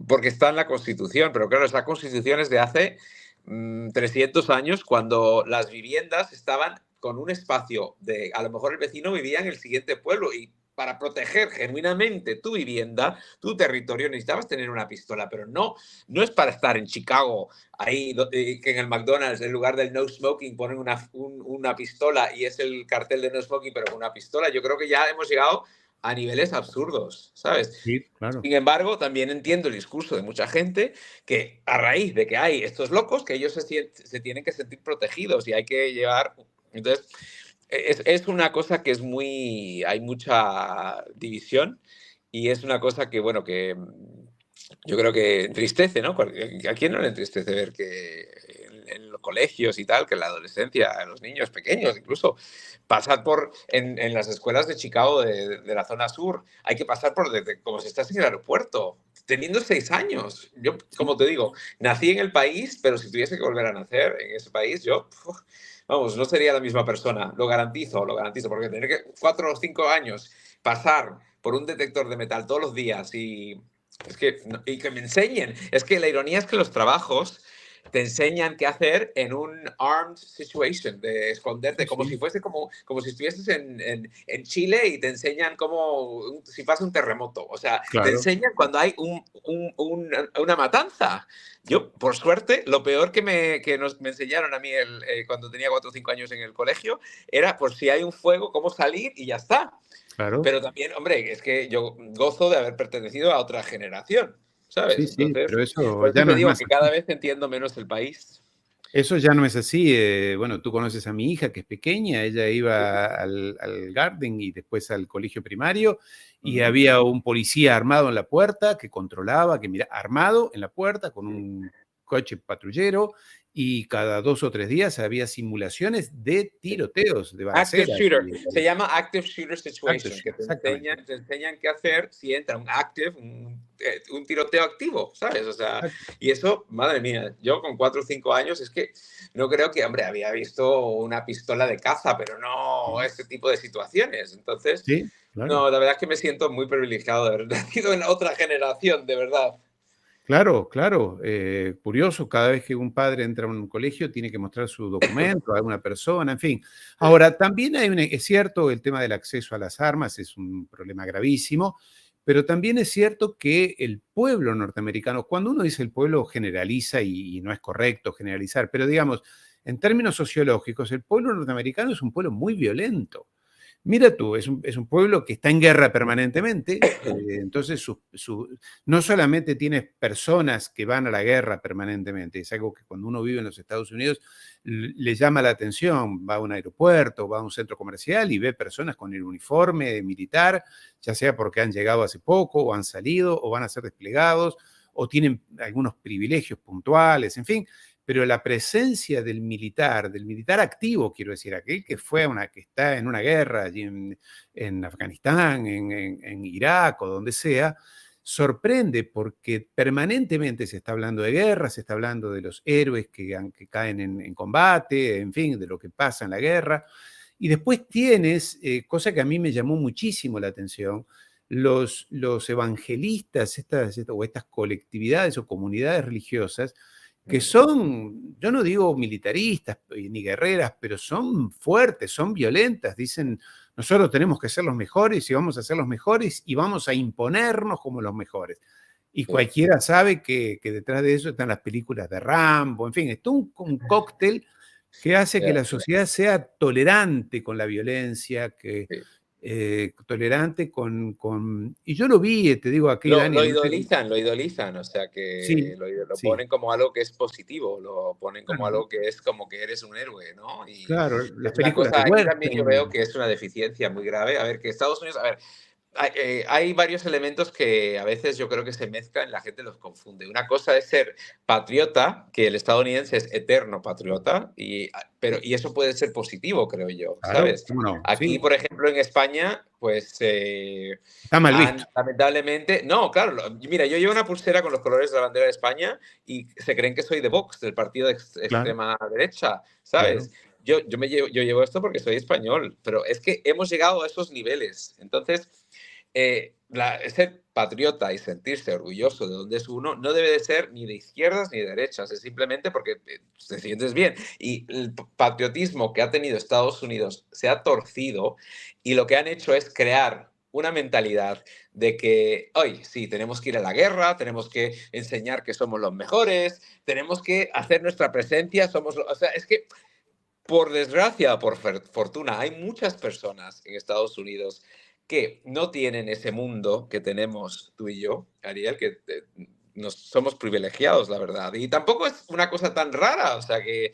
porque está en la Constitución, pero claro, esa Constitución es de hace 300 años, cuando las viviendas estaban con un espacio a lo mejor el vecino vivía en el siguiente pueblo y para proteger genuinamente tu vivienda, tu territorio, necesitabas tener una pistola, pero no es para estar en Chicago, ahí que en el McDonald's, en lugar del no smoking, ponen una pistola y es el cartel de no smoking, pero con una pistola. Yo creo que ya hemos llegado a niveles absurdos, ¿sabes? Sí, claro. Sin embargo, también entiendo el discurso de mucha gente que a raíz de que hay estos locos, que ellos se tienen que sentir protegidos y hay que llevar... Entonces, es una cosa que es muy... Hay mucha división y es una cosa que, bueno, que yo creo que entristece, ¿no? ¿A quién no le entristece ver que en los colegios y tal, que en la adolescencia, en los niños pequeños, incluso pasar por, en las escuelas de Chicago, de la zona sur, hay que pasar por como si estás en el aeropuerto, teniendo 6 años. Yo, Sí, como te digo, nací en el país, pero si tuviese que volver a nacer en ese país, yo, vamos, no sería la misma persona, lo garantizo, porque tener que 4 o 5 años pasar por un detector de metal todos los días es que, y que me enseñen. Es que la ironía es que los trabajos te enseñan qué hacer en un armed situation, de sí, esconderte, como si sí, fuese como si estuvieses en Chile y te enseñan cómo, si pasa un terremoto. O sea, te claro. enseñan cuando hay una matanza. Yo, por suerte, lo peor me enseñaron a mí cuando tenía 4 o 5 años en el colegio era por si hay un fuego, cómo salir y ya está. Claro. Pero también, hombre, es que yo gozo de haber pertenecido a otra generación, Sí, ¿sabes? sí, Entonces, pero eso por eso ya no te es digo más que cada así. vez entiendo menos el país. Eso ya no es así. Bueno, tú conoces a mi hija que es pequeña, ella iba al Garden y después al colegio primario y Ujú. había un policía armado en la puerta que controlaba, que mira, armado en la puerta con un coche patrullero y cada 2 o 3 días había simulaciones de tiroteos, de Active balaceras. shooter. Se llama active shooter Active situation, que shooter, exactamente. te enseñan qué hacer si entra un active, un tiroteo activo, ¿sabes? O sea, Exacto. y eso, madre mía, yo con 4 o 5 años es que no creo que, hombre, había visto una pistola de caza, pero no este tipo de situaciones. Entonces, Sí, claro. no, la verdad es que me siento muy privilegiado de haber nacido en la otra generación, de verdad. Claro, claro. Curioso, cada vez que un padre entra a un colegio tiene que mostrar su documento a una persona, en fin. Ahora, también es cierto, el tema del acceso a las armas es un problema gravísimo, pero también es cierto que el pueblo norteamericano, cuando uno dice el pueblo generaliza y no es correcto generalizar, pero digamos, en términos sociológicos, el pueblo norteamericano es un pueblo muy violento. Mira tú, es un pueblo que está en guerra permanentemente, entonces no solamente tienes personas que van a la guerra permanentemente, es algo que cuando uno vive en los Estados Unidos le llama la atención, va a un aeropuerto, va a un centro comercial y ve personas con el uniforme militar, ya sea porque han llegado hace poco o han salido o van a ser desplegados o tienen algunos privilegios puntuales, en fin, pero la presencia del militar activo, quiero decir, aquel que que está en una guerra allí en Afganistán, en Irak o donde sea, sorprende porque permanentemente se está hablando de guerra, se está hablando de los héroes que caen en combate, en fin, de lo que pasa en la guerra. Y después tienes, cosa que a mí me llamó muchísimo la atención, los evangelistas, o estas colectividades o comunidades religiosas, que son, yo no digo militaristas ni guerreras, pero son fuertes, son violentas. Dicen, nosotros tenemos que ser los mejores y vamos a ser los mejores y vamos a imponernos como los mejores. Y Sí, cualquiera sabe que detrás de eso están las películas de Rambo, en fin, es todo un cóctel que hace que ya, la sociedad sea tolerante con la violencia, sí. tolerante y yo lo vi, te digo aquí, Dani, Lo idolizan, o sea que sí, lo sí, ponen como algo que es positivo, lo ponen como claro, algo que es como que eres un héroe, ¿no? Y claro, las es una películas de cosa, aquí también yo veo western. que es una deficiencia muy grave. A ver, que Estados Unidos, a ver, hay varios elementos que a veces yo creo que se mezclan y la gente los confunde. Una cosa es ser patriota, que el estadounidense es eterno patriota, y eso puede ser positivo, creo yo, Claro, ¿sabes? cómo no, Aquí, sí, por ejemplo, en España, pues está mal visto. lamentablemente, no, claro, mira, yo llevo una pulsera con los colores de la bandera de España y se creen que soy de Vox, del partido de Claro, extrema derecha, claro. ¿sabes? Yo llevo esto porque soy español, pero es que hemos llegado a esos niveles. Entonces, ser patriota y sentirse orgulloso de donde es uno no debe de ser ni de izquierdas ni de derechas, es simplemente porque te sientes bien. Y el patriotismo que ha tenido Estados Unidos se ha torcido y lo que han hecho es crear una mentalidad de que hoy sí, tenemos que ir a la guerra, tenemos que enseñar que somos los mejores, tenemos que hacer nuestra presencia, o sea, es que por desgracia o por fortuna, hay muchas personas en Estados Unidos que no tienen ese mundo que tenemos tú y yo, Ariel, que somos privilegiados, la verdad. Y tampoco es una cosa tan rara, o sea que,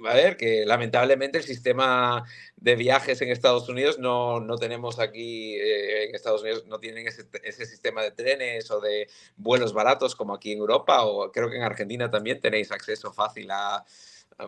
a ver, que lamentablemente el sistema de viajes en Estados Unidos no tenemos aquí, en Estados Unidos no tienen ese sistema de trenes o de vuelos baratos como aquí en Europa, o creo que en Argentina también tenéis acceso fácil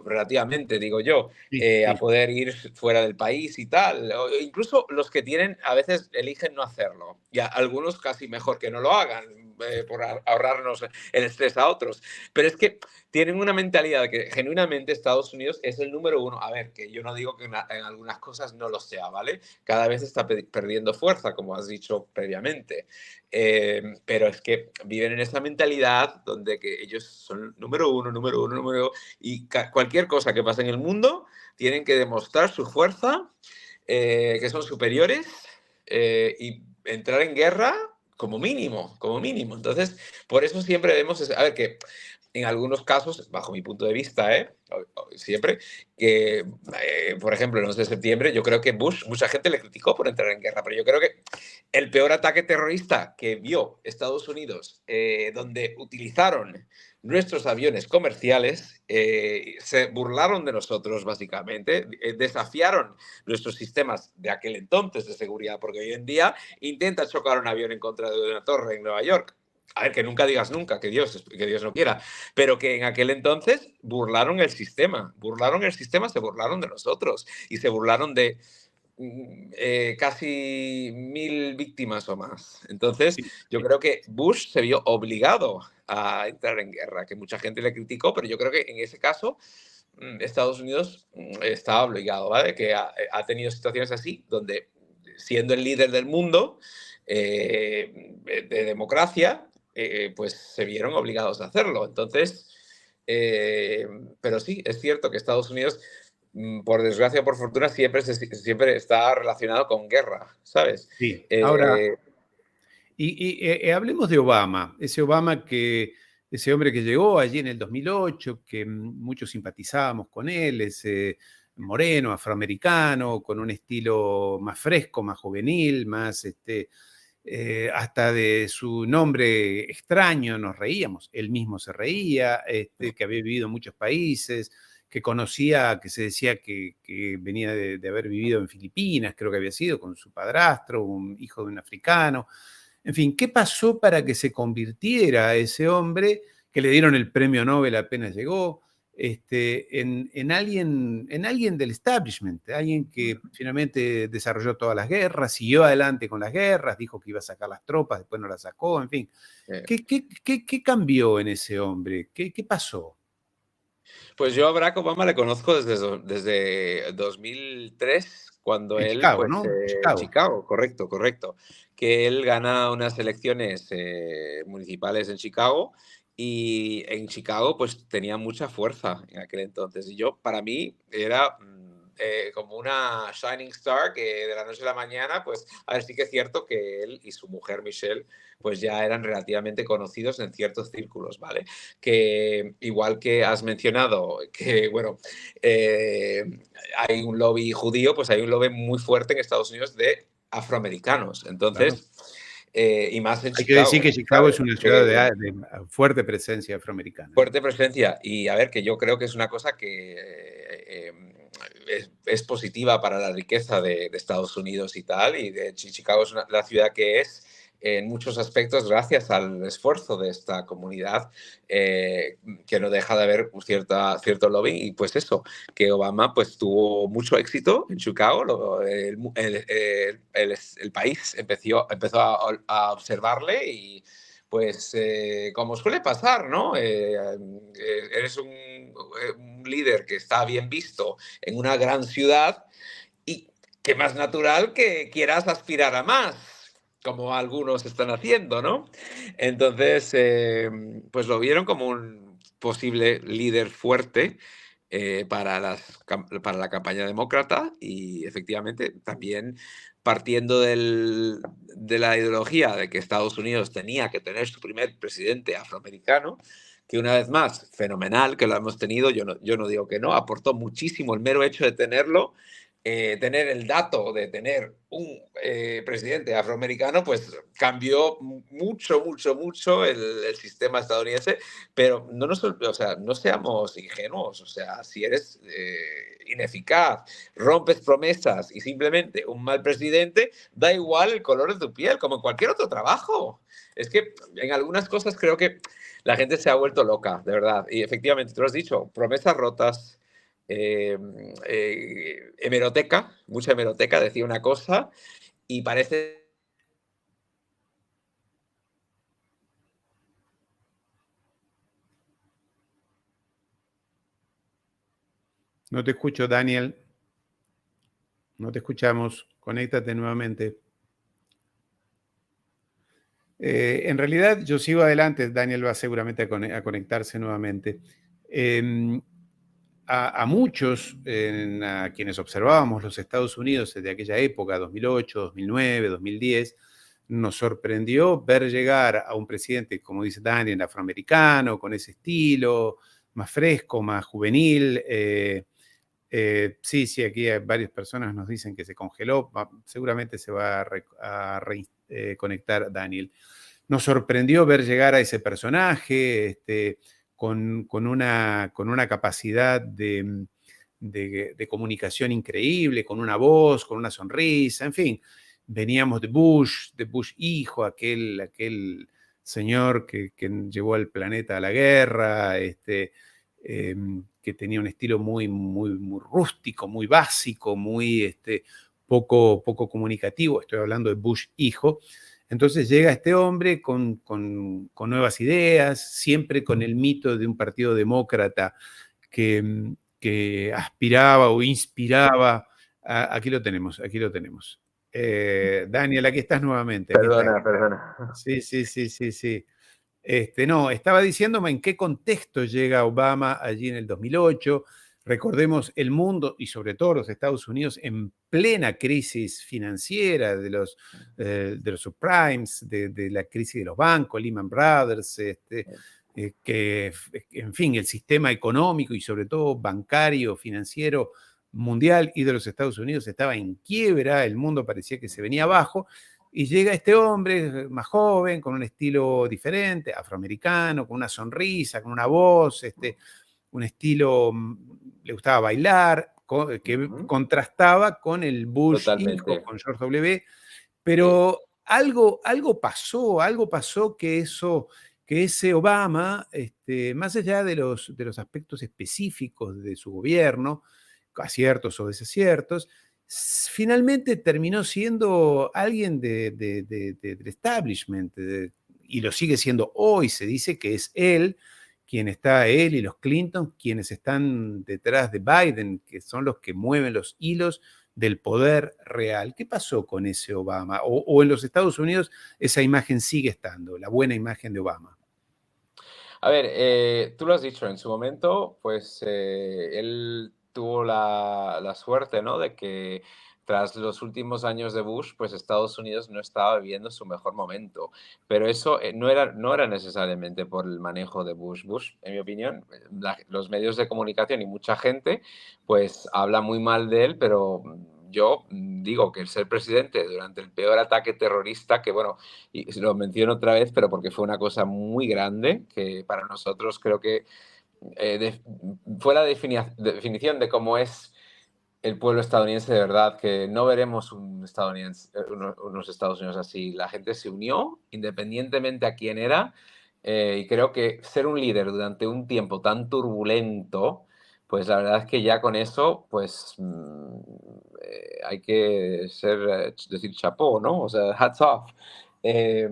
relativamente, digo yo, Sí, a sí. poder ir fuera del país y tal. O incluso los que tienen, a veces eligen no hacerlo. Y algunos casi mejor que no lo hagan, por ahorrarnos el estrés a otros. Pero es que tienen una mentalidad de que genuinamente Estados Unidos es el número uno. A ver, que yo no digo que en algunas cosas no lo sea, ¿vale? Cada vez está perdiendo fuerza, como has dicho previamente. Pero es que viven en esa mentalidad donde que ellos son número uno, número uno, número uno, y cualquier cosa que pase en el mundo tienen que demostrar su fuerza, que son superiores, y entrar en guerra como mínimo, como mínimo. Entonces, por eso siempre vemos, a ver, que en algunos casos, bajo mi punto de vista, siempre, que, por ejemplo, el 11 de septiembre, yo creo que Bush, mucha gente le criticó por entrar en guerra, pero yo creo que el peor ataque terrorista que vio Estados Unidos, donde utilizaron nuestros aviones comerciales, se burlaron de nosotros, básicamente, desafiaron nuestros sistemas de aquel entonces de seguridad, porque hoy en día intenta chocar un avión en contra de una torre en Nueva York. A ver, que nunca digas nunca, que Dios no quiera, pero que en aquel entonces burlaron el sistema, se burlaron de nosotros y se burlaron de casi 1.000 víctimas o más. Entonces, Sí, yo sí. creo que Bush se vio obligado a entrar en guerra, que mucha gente le criticó, pero yo creo que en ese caso Estados Unidos estaba obligado, ¿vale? Que ha tenido situaciones así, donde siendo el líder del mundo, de democracia, pues se vieron obligados a hacerlo. Entonces, eh, pero sí, es cierto que Estados Unidos, por desgracia o por fortuna, siempre está relacionado con guerra, ¿sabes? Sí. Ahora, Eh, hablemos de Obama, ese hombre que llegó allí en el 2008, que muchos simpatizábamos con él, ese moreno, afroamericano, con un estilo más fresco, más juvenil, más hasta de su nombre extraño nos reíamos. Él mismo se reía, que había vivido en muchos países, que conocía, que se decía que venía de haber vivido en Filipinas, creo que había sido con su padrastro, un hijo de un africano. En fin, ¿qué pasó para que se convirtiera ese hombre, que le dieron el premio Nobel apenas llegó, en alguien del establishment, alguien que finalmente desarrolló todas las guerras, siguió adelante con las guerras, dijo que iba a sacar las tropas, después no las sacó, en fin? eh, ¿Qué cambió en ese hombre? ¿Qué pasó? Pues yo a Barack Obama le conozco desde 2003, cuando En él, Chicago, pues, ¿no? Chicago. Chicago, correcto, correcto, que él gana unas elecciones municipales en Chicago, y en Chicago pues tenía mucha fuerza en aquel entonces. Y yo, para mí, era como una shining star que de la noche a la mañana, pues, a ver, sí que es cierto que él y su mujer Michelle, pues ya eran relativamente conocidos en ciertos círculos, ¿vale? Que igual que has mencionado que, bueno, eh, hay un lobby judío, pues hay un lobby muy fuerte en Estados Unidos de afroamericanos. Claro. Entonces, y más en Hay que decir Chicago, que Chicago es ¿sabes? una ciudad de fuerte presencia afroamericana, ¿no? Fuerte presencia. Y a ver, que yo creo que es una cosa que es positiva para la riqueza de Estados Unidos y tal. Y de Chicago es la ciudad que es en muchos aspectos gracias al esfuerzo de esta comunidad, que no deja de haber cierto lobbying. Y pues eso, que Obama pues tuvo mucho éxito en Chicago. El país empezó a observarle, y pues como suele pasar, ¿no? Eres un líder que está bien visto en una gran ciudad, y qué más natural que quieras aspirar a más, como algunos están haciendo, ¿no? Entonces, pues lo vieron como un posible líder fuerte, para la campaña demócrata, y efectivamente también partiendo de la ideología de que Estados Unidos tenía que tener su primer presidente afroamericano, que una vez más, fenomenal que lo hemos tenido, yo no digo que no, aportó muchísimo el mero hecho de tenerlo, tener el dato de tener un presidente afroamericano, pues cambió mucho, mucho, mucho el sistema estadounidense, pero o sea, no seamos ingenuos, o sea, si eres ineficaz, rompes promesas y simplemente un mal presidente, da igual el color de tu piel, como en cualquier otro trabajo. Es que en algunas cosas creo que la gente se ha vuelto loca, de verdad, y efectivamente, tú lo has dicho, promesas rotas, hemeroteca, mucha hemeroteca, decía una cosa y parece... No te escucho, Daniel. No te escuchamos. Conéctate nuevamente. En realidad, yo sigo adelante. Daniel va seguramente a conectarse nuevamente. A muchos, a quienes observábamos los Estados Unidos desde aquella época, 2008, 2009, 2010, nos sorprendió ver llegar a un presidente, como dice Daniel, afroamericano, con ese estilo, más fresco, más juvenil. Sí, aquí varias personas nos dicen que se congeló. Seguramente se va a reconectar Daniel. Nos sorprendió ver llegar a ese personaje con una capacidad de comunicación increíble, con una voz, con una sonrisa, en fin. Veníamos de Bush hijo, aquel señor que llevó al planeta a la guerra, que tenía un estilo muy, muy, muy rústico, muy básico, muy poco comunicativo. Estoy hablando de Bush hijo. Entonces llega este hombre con nuevas ideas, siempre con el mito de un partido demócrata que aspiraba o inspiraba. Aquí lo tenemos, aquí lo tenemos. Daniel, aquí estás nuevamente. Aquí estás. Perdona. Sí, sí, sí, sí, sí. No, estaba diciéndome en qué contexto llega Obama allí en el 2008. Recordemos el mundo y sobre todo los Estados Unidos en plena crisis financiera de los subprimes, de la crisis de los bancos, Lehman Brothers, que, en fin, el sistema económico y sobre todo bancario, financiero mundial y de los Estados Unidos estaba en quiebra, el mundo parecía que se venía abajo. Y llega este hombre más joven, con un estilo diferente, afroamericano, con una sonrisa, con una voz, un estilo, le gustaba bailar, que contrastaba con el Bush hijo, Totalmente. con George W. Pero Sí. algo pasó que ese Obama, más allá de los aspectos específicos de su gobierno, aciertos o desaciertos, finalmente terminó siendo alguien del establishment, y lo sigue siendo hoy. Se dice que es él él y los Clinton, quienes están detrás de Biden, que son los que mueven los hilos del poder real. ¿Qué pasó con ese Obama? O en los Estados Unidos esa imagen sigue estando, la buena imagen de Obama. A ver, tú lo has dicho, en su momento, pues él tuvo la suerte, ¿no? De que tras los últimos años de Bush, pues Estados Unidos no estaba viviendo su mejor momento. Pero eso no era necesariamente por el manejo de Bush. Bush, en mi opinión, los medios de comunicación y mucha gente, pues habla muy mal de él, pero yo digo que el ser presidente durante el peor ataque terrorista, que bueno, y lo menciono otra vez, pero porque fue una cosa muy grande, que para nosotros creo que fue la definición de cómo es el pueblo estadounidense de verdad, que no veremos unos Estados Unidos así. La gente se unió independientemente a quién era, y creo que ser un líder durante un tiempo tan turbulento, pues la verdad es que ya con eso, pues hay que decir chapó, ¿no? O sea, hats off. Eh,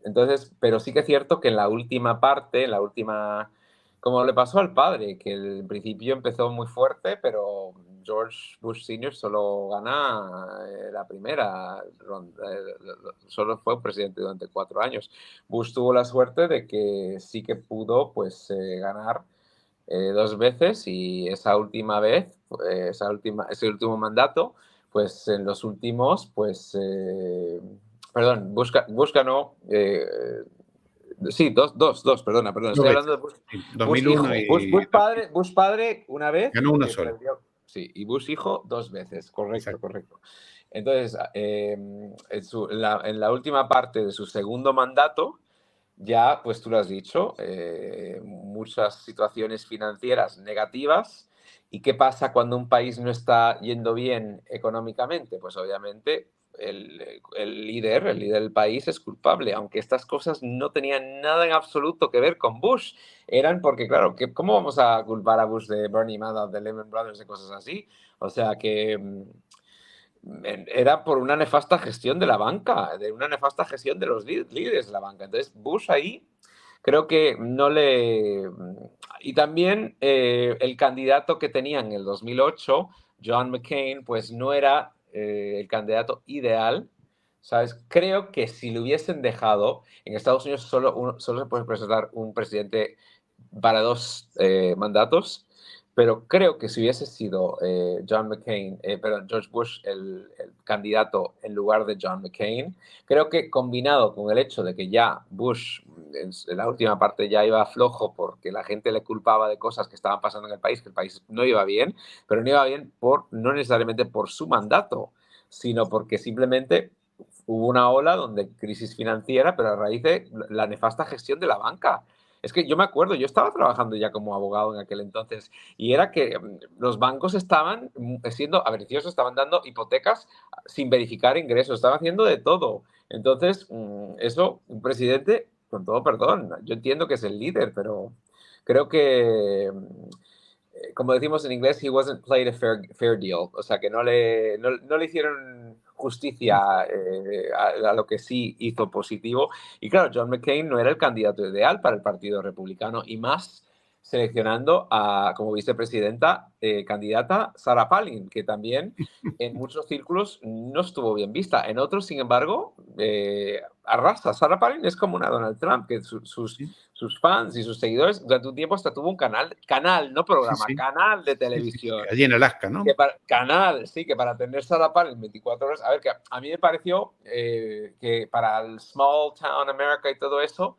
entonces, pero sí que es cierto que en la última parte, en la última, como le pasó al padre, que en principio empezó muy fuerte, pero George Bush Sr. solo gana la primera ronda, solo fue presidente durante 4 años. Bush tuvo la suerte de que sí que pudo pues ganar 2 veces, y esa última vez, ese último mandato, pues en los últimos, pues, perdón, Bush ganó, sí, perdona, Dos estoy hablando veces, de Bush, sí, Bush 2001 hijo, y 2000. Bush padre una vez, Ganó uno que solo. perdió, sí. Y Bush hijo 2 veces, correcto, Exacto. correcto. Entonces, en la última parte de su segundo mandato, ya, pues tú lo has dicho, muchas situaciones financieras negativas. ¿Y qué pasa cuando un país no está yendo bien económicamente? Pues obviamente el líder del país es culpable, aunque estas cosas no tenían nada en absoluto que ver con Bush. Eran porque, claro, ¿cómo vamos a culpar a Bush de Bernie Madoff, de Lehman Brothers, de cosas así? O sea que era por una nefasta gestión de la banca, de una nefasta gestión de los líderes de la banca. Entonces, Bush ahí creo que no le... Y también el candidato que tenía en el 2008, John McCain, pues no era el candidato ideal, ¿sabes? Creo que si lo hubiesen dejado, en Estados Unidos solo se puede presentar un presidente para 2 mandatos, pero creo que si hubiese sido John McCain, perdón, George Bush el candidato en lugar de John McCain, creo que combinado con el hecho de que ya Bush en la última parte ya iba flojo porque la gente le culpaba de cosas que estaban pasando en el país, que el país no iba bien, pero no iba bien no necesariamente por su mandato, sino porque simplemente hubo una ola donde crisis financiera, pero a raíz de la nefasta gestión de la banca. Es que yo me acuerdo, yo estaba trabajando ya como abogado en aquel entonces y era que los bancos estaban siendo avariciosos, estaban dando hipotecas sin verificar ingresos, estaban haciendo de todo. Entonces, eso, un presidente, con todo perdón, yo entiendo que es el líder, pero creo que, como decimos en inglés, he wasn't played a fair deal. O sea, que no le hicieron justicia a lo que sí hizo positivo. Y claro, John McCain no era el candidato ideal para el Partido Republicano y más seleccionando a, como vicepresidenta, candidata Sarah Palin, que también en muchos círculos no estuvo bien vista. En otros, sin embargo, arrasa. Sarah Palin es como una Donald Trump, que Sí, sus fans y sus seguidores durante un tiempo hasta tuvo un no sí, programa, sí, canal de sí, sí, sí, televisión. allí en Alaska, ¿no? Canal, sí, que para tener Sarah Palin 24 horas, a ver, que a mí me pareció que para el small town America y todo eso,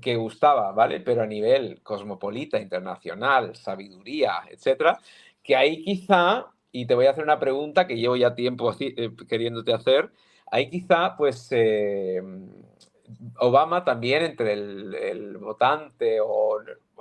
que gustaba, ¿vale? Pero a nivel cosmopolita, internacional, sabiduría, etcétera, que ahí quizá, y te voy a hacer una pregunta que llevo ya tiempo queriéndote hacer, ahí quizá, pues, Obama también entre el votante o,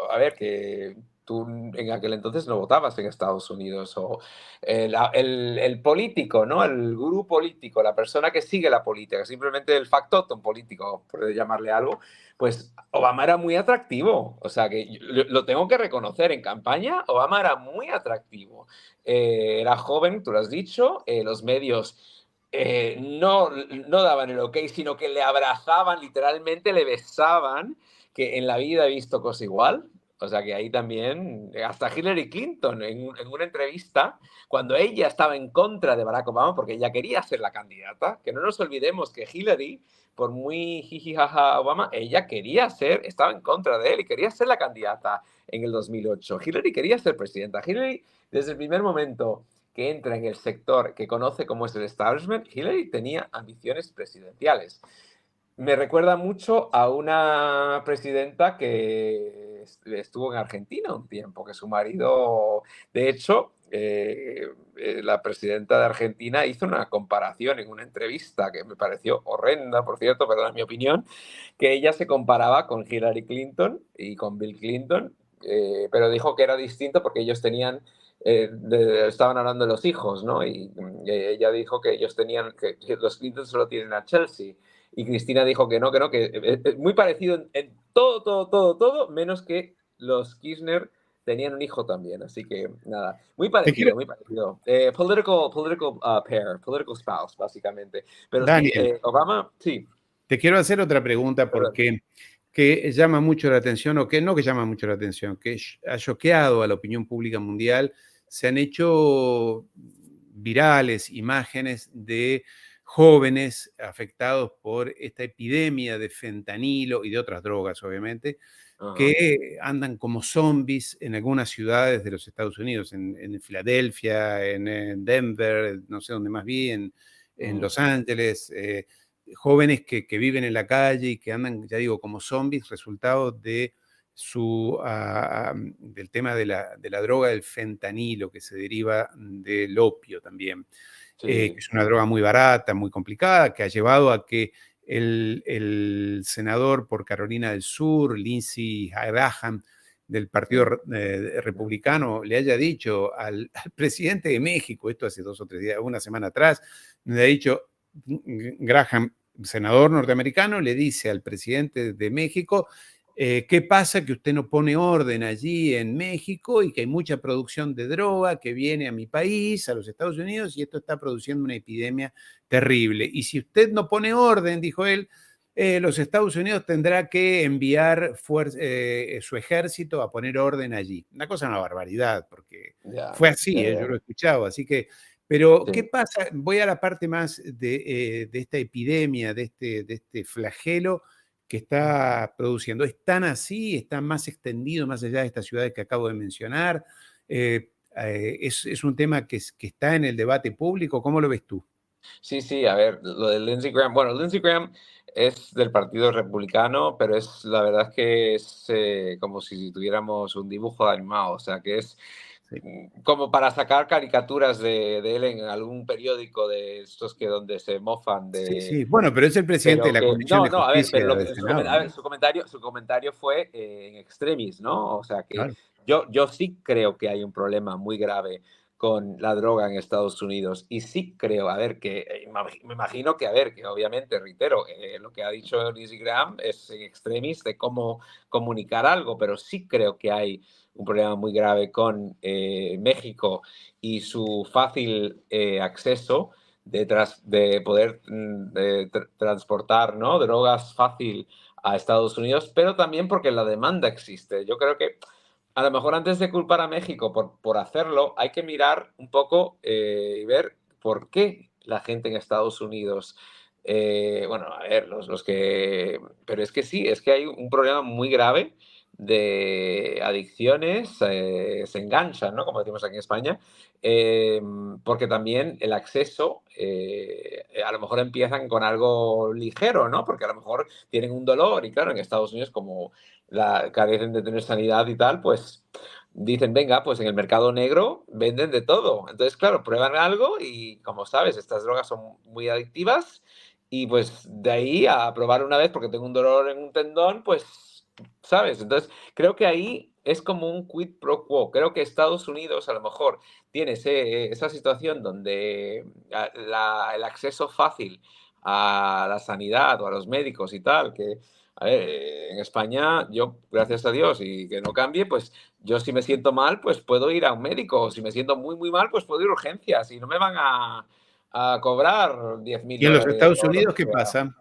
a ver, que tú en aquel entonces no votabas en Estados Unidos, o el político, ¿no? El gurú político, la persona que sigue la política, simplemente el factotum político, por llamarle algo, pues Obama era muy atractivo. O sea, que lo tengo que reconocer. En campaña, Obama era muy atractivo. Era joven, tú lo has dicho. Los medios no daban el ok, sino que le abrazaban, literalmente le besaban, que en la vida he visto cosa igual. O sea que ahí también, hasta Hillary Clinton en una entrevista, cuando ella estaba en contra de Barack Obama, porque ella quería ser la candidata, que no nos olvidemos que Hillary, por muy jiji jaja Obama, ella quería ser, estaba en contra de él y quería ser la candidata en el 2008. Hillary quería ser presidenta. Hillary, desde el primer momento que entra en el sector que conoce como es el establishment, Hillary tenía ambiciones presidenciales. Me recuerda mucho a una presidenta que estuvo en Argentina un tiempo, que su marido, de hecho, la presidenta de Argentina hizo una comparación en una entrevista que me pareció horrenda, por cierto, perdón, mi opinión, que ella se comparaba con Hillary Clinton y con Bill Clinton, pero dijo que era distinto porque ellos tenían estaban hablando de los hijos, ¿no? Y ella dijo que ellos tenían, que los Clinton solo tienen a Chelsea. Y Cristina dijo que no, que es muy parecido en todo, todo, todo, todo, menos que los Kirchner tenían un hijo también. Así que nada, muy Te quiero, parecido, muy parecido. Political pair, political spouse, básicamente. Pero sí, Daniel, Obama, sí, te quiero hacer otra pregunta perdón. porque que llama mucho la atención, o que no que llama mucho la atención, que ha choqueado a la opinión pública mundial. Se han hecho virales imágenes de jóvenes afectados por esta epidemia de fentanilo y de otras drogas, obviamente, Ajá. que andan como zombies en algunas ciudades de los Estados Unidos, en Filadelfia, en Denver, no sé dónde más vi, en Mm. Los Ángeles, jóvenes que viven en la calle y que andan, ya digo, como zombies, resultado de del tema de la droga del fentanilo, que se deriva del opio también, que Sí. es una droga muy barata, muy complicada, que ha llevado a que el senador por Carolina del Sur, Lindsey Graham, del Partido Republicano, le haya dicho al presidente de México, esto hace 2 o 3 días, una semana atrás, le ha dicho, Graham, senador norteamericano, le dice al presidente de México, ¿qué pasa? Que usted no pone orden allí en México y que hay mucha producción de droga que viene a mi país, a los Estados Unidos, y esto está produciendo una epidemia terrible. Y si usted no pone orden, dijo él, los Estados Unidos tendrá que enviar su ejército a poner orden allí. Una cosa, una barbaridad, porque Ya, fue así, ya, yo lo ya. he escuchado. Así que, pero, ¿qué Sí. pasa? Voy a la parte más de esta epidemia, de este flagelo que está produciendo. ¿Es tan así? ¿Está más extendido más allá de estas ciudades que acabo de mencionar? ¿Es un tema que está en el debate público? ¿Cómo lo ves tú? Sí, sí, a ver, lo de Lindsey Graham, bueno, Lindsey Graham es del Partido Republicano, pero es la verdad es que es como si tuviéramos un dibujo animado, o sea, que es Sí, como para sacar caricaturas de él en algún periódico de estos que donde se mofan sí, de, sí. Bueno, pero es el presidente de pero la que, Comisión no, de no, a ver, Justicia pero del Senado, a ver, ¿no? su comentario fue en extremis, ¿no? O sea que Claro. yo sí creo que hay un problema muy grave con la droga en Estados Unidos y sí creo, a ver, que me imagino que, a ver, que obviamente, reitero, lo que ha dicho Lindsey Graham es en extremis de cómo comunicar algo, pero sí creo que hay un problema muy grave con México y su fácil acceso de poder transportar, ¿no?, drogas fácil a Estados Unidos, pero también porque la demanda existe. Yo creo que a lo mejor antes de culpar a México por hacerlo, hay que mirar un poco y ver por qué la gente en Estados Unidos, bueno, a ver, los que... Pero es que sí, es que hay un problema muy grave de adicciones, se enganchan, ¿no? Como decimos aquí en España, porque también el acceso, a lo mejor empiezan con algo ligero, ¿no? Porque a lo mejor tienen un dolor y claro, en Estados Unidos como carecen de tener sanidad y tal, pues dicen, venga, pues en el mercado negro venden de todo. Entonces, claro, prueban algo y como sabes, estas drogas son muy adictivas y pues de ahí a probar una vez porque tengo un dolor en un tendón, pues, ¿sabes? Entonces, creo que ahí es como un quid pro quo. Creo que Estados Unidos a lo mejor tiene esa situación donde el acceso fácil a la sanidad o a los médicos y tal, que a ver, en España, yo, gracias a Dios, y que no cambie, pues yo si me siento mal, pues puedo ir a un médico. O si me siento muy, muy mal, pues puedo ir a urgencias y no me van a cobrar 10.000 ¿Y en los dólares Estados o lo Unidos que qué sea. pasa?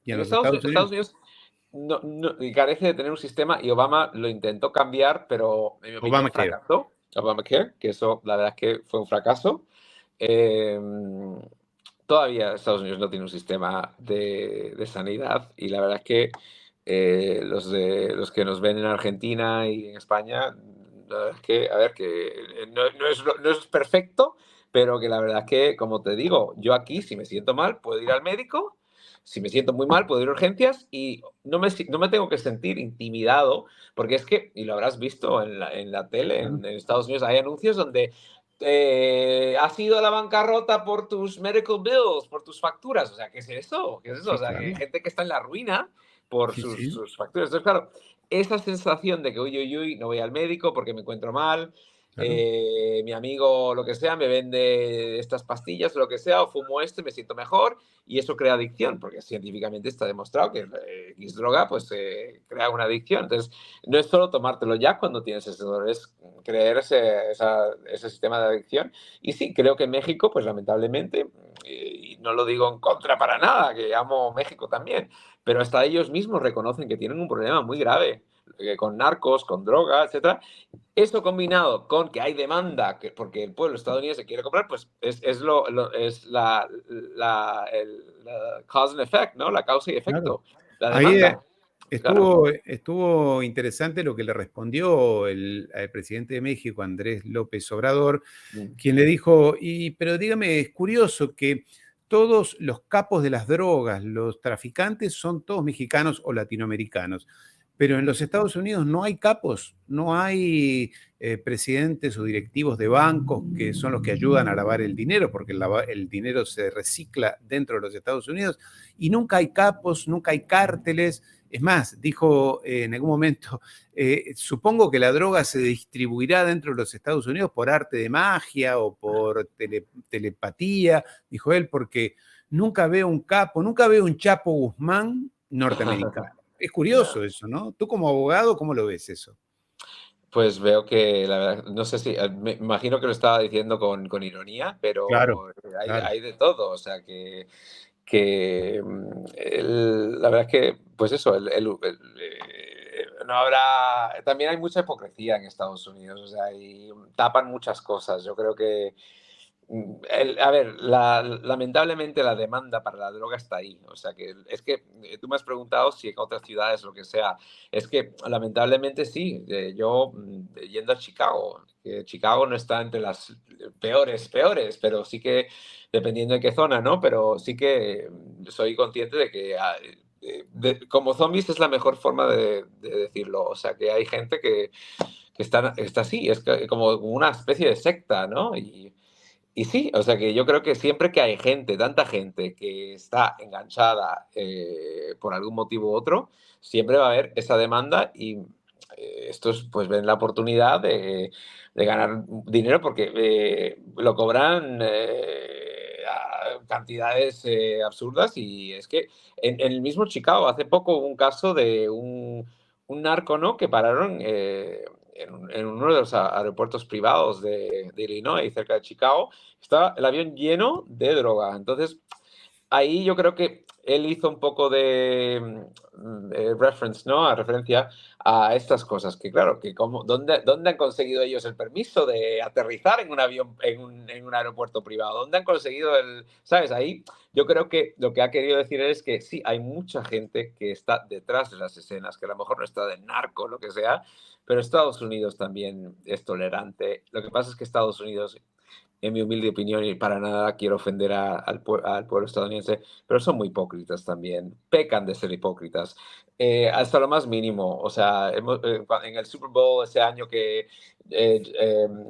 ¿Y en En los Estados Unidos? Estados Unidos y carece de tener un sistema y Obama lo intentó cambiar, pero en mi opinión Obamacare. fracasó. Obamacare, que eso la verdad es que fue un fracaso. Eh, Todavía Estados Unidos no tiene un sistema de sanidad y la verdad es que los que nos ven en Argentina y en España, la verdad es que, a ver, que no es perfecto, pero que la verdad es que, como te digo, yo aquí, si me siento mal, puedo ir al médico, si me siento muy mal, puedo ir a urgencias y no me tengo que sentir intimidado, porque es que, y lo habrás visto en la tele, Claro, en Estados Unidos hay anuncios donde has ido a la bancarrota por tus medical bills, por tus facturas. O sea, ¿qué es eso? ¿Qué es eso? O sí, sea, que hay claro. gente que está en la ruina por Sí, sí, sus facturas. Entonces, claro, esa sensación de que, uy, uy, uy, no voy al médico porque me encuentro mal, claro. mi amigo, lo que sea, me vende estas pastillas o lo que sea, o fumo esto y me siento mejor, y eso crea adicción, porque científicamente está demostrado que X droga pues crea una adicción. Entonces, no es solo tomártelo ya cuando tienes ese dolor, es creer ese sistema de adicción. Y sí, creo que México, pues lamentablemente, y no lo digo en contra para nada, que amo México también, pero hasta ellos mismos reconocen que tienen un problema muy grave con narcos, con drogas, etcétera. Eso combinado con que hay demanda, porque el pueblo estadounidense quiere comprar, pues es la cause and effect, ¿no? La causa y Claro. efecto, la Ahí demanda, claro. estuvo interesante lo que le respondió al presidente de México, Andrés López Obrador, Mm. quien le dijo, pero dígame, es curioso que todos los capos de las drogas, los traficantes, son todos mexicanos o latinoamericanos. pero en los Estados Unidos no hay capos, no hay presidentes o directivos de bancos que son los que ayudan a lavar el dinero, porque el dinero se recicla dentro de los Estados Unidos, y nunca hay capos, nunca hay cárteles. Es más, dijo en algún momento, supongo que la droga se distribuirá dentro de los Estados Unidos por arte de magia o por telepatía, dijo él, porque nunca veo un capo, nunca veo un Chapo Guzmán norteamericano. Es curioso eso, ¿no? Tú como abogado, ¿cómo lo ves eso? Pues veo que la verdad, no sé si, me imagino que lo estaba diciendo con ironía, Claro, pero claro. hay de todo, o sea la verdad es que, pues eso, no habrá, también hay mucha hipocresía en Estados Unidos, o sea, y tapan muchas cosas. Yo creo que a ver, lamentablemente la demanda para la droga está ahí. O sea, que es que tú me has preguntado si en otras ciudades, lo que sea. Es que lamentablemente sí. Yo, yendo a Chicago, que Chicago no está entre las peores, pero sí que, dependiendo de qué zona, ¿no? Pero sí que soy consciente de que como zombies es la mejor forma de decirlo. O sea, que hay gente que está así, es como una especie de secta, ¿no? Y sí, o sea que yo creo que siempre que hay gente, tanta gente que está enganchada por algún motivo u otro, siempre va a haber esa demanda y estos pues ven la oportunidad de ganar dinero porque lo cobran a cantidades absurdas y es que en el mismo Chicago hace poco hubo un caso de un narco, ¿no? Que pararon en uno de los aeropuertos privados de Illinois, cerca de Chicago, estaba el avión lleno de droga. Entonces, ahí yo creo que él hizo un poco de reference, ¿no? A referencia a estas cosas, que claro, que como, ¿dónde han conseguido ellos el permiso de aterrizar en un avión, en un aeropuerto privado? ¿Dónde han conseguido sabes? Ahí yo creo que lo que ha querido decir él es que sí, hay mucha gente que está detrás de las escenas, que a lo mejor no está de narco, lo que sea, pero Estados Unidos también es tolerante. Lo que pasa es que Estados Unidos, en mi humilde opinión, y para nada quiero ofender al pueblo estadounidense, pero son muy hipócritas también, pecan de ser hipócritas, hasta lo más mínimo. O sea, en el Super Bowl ese año que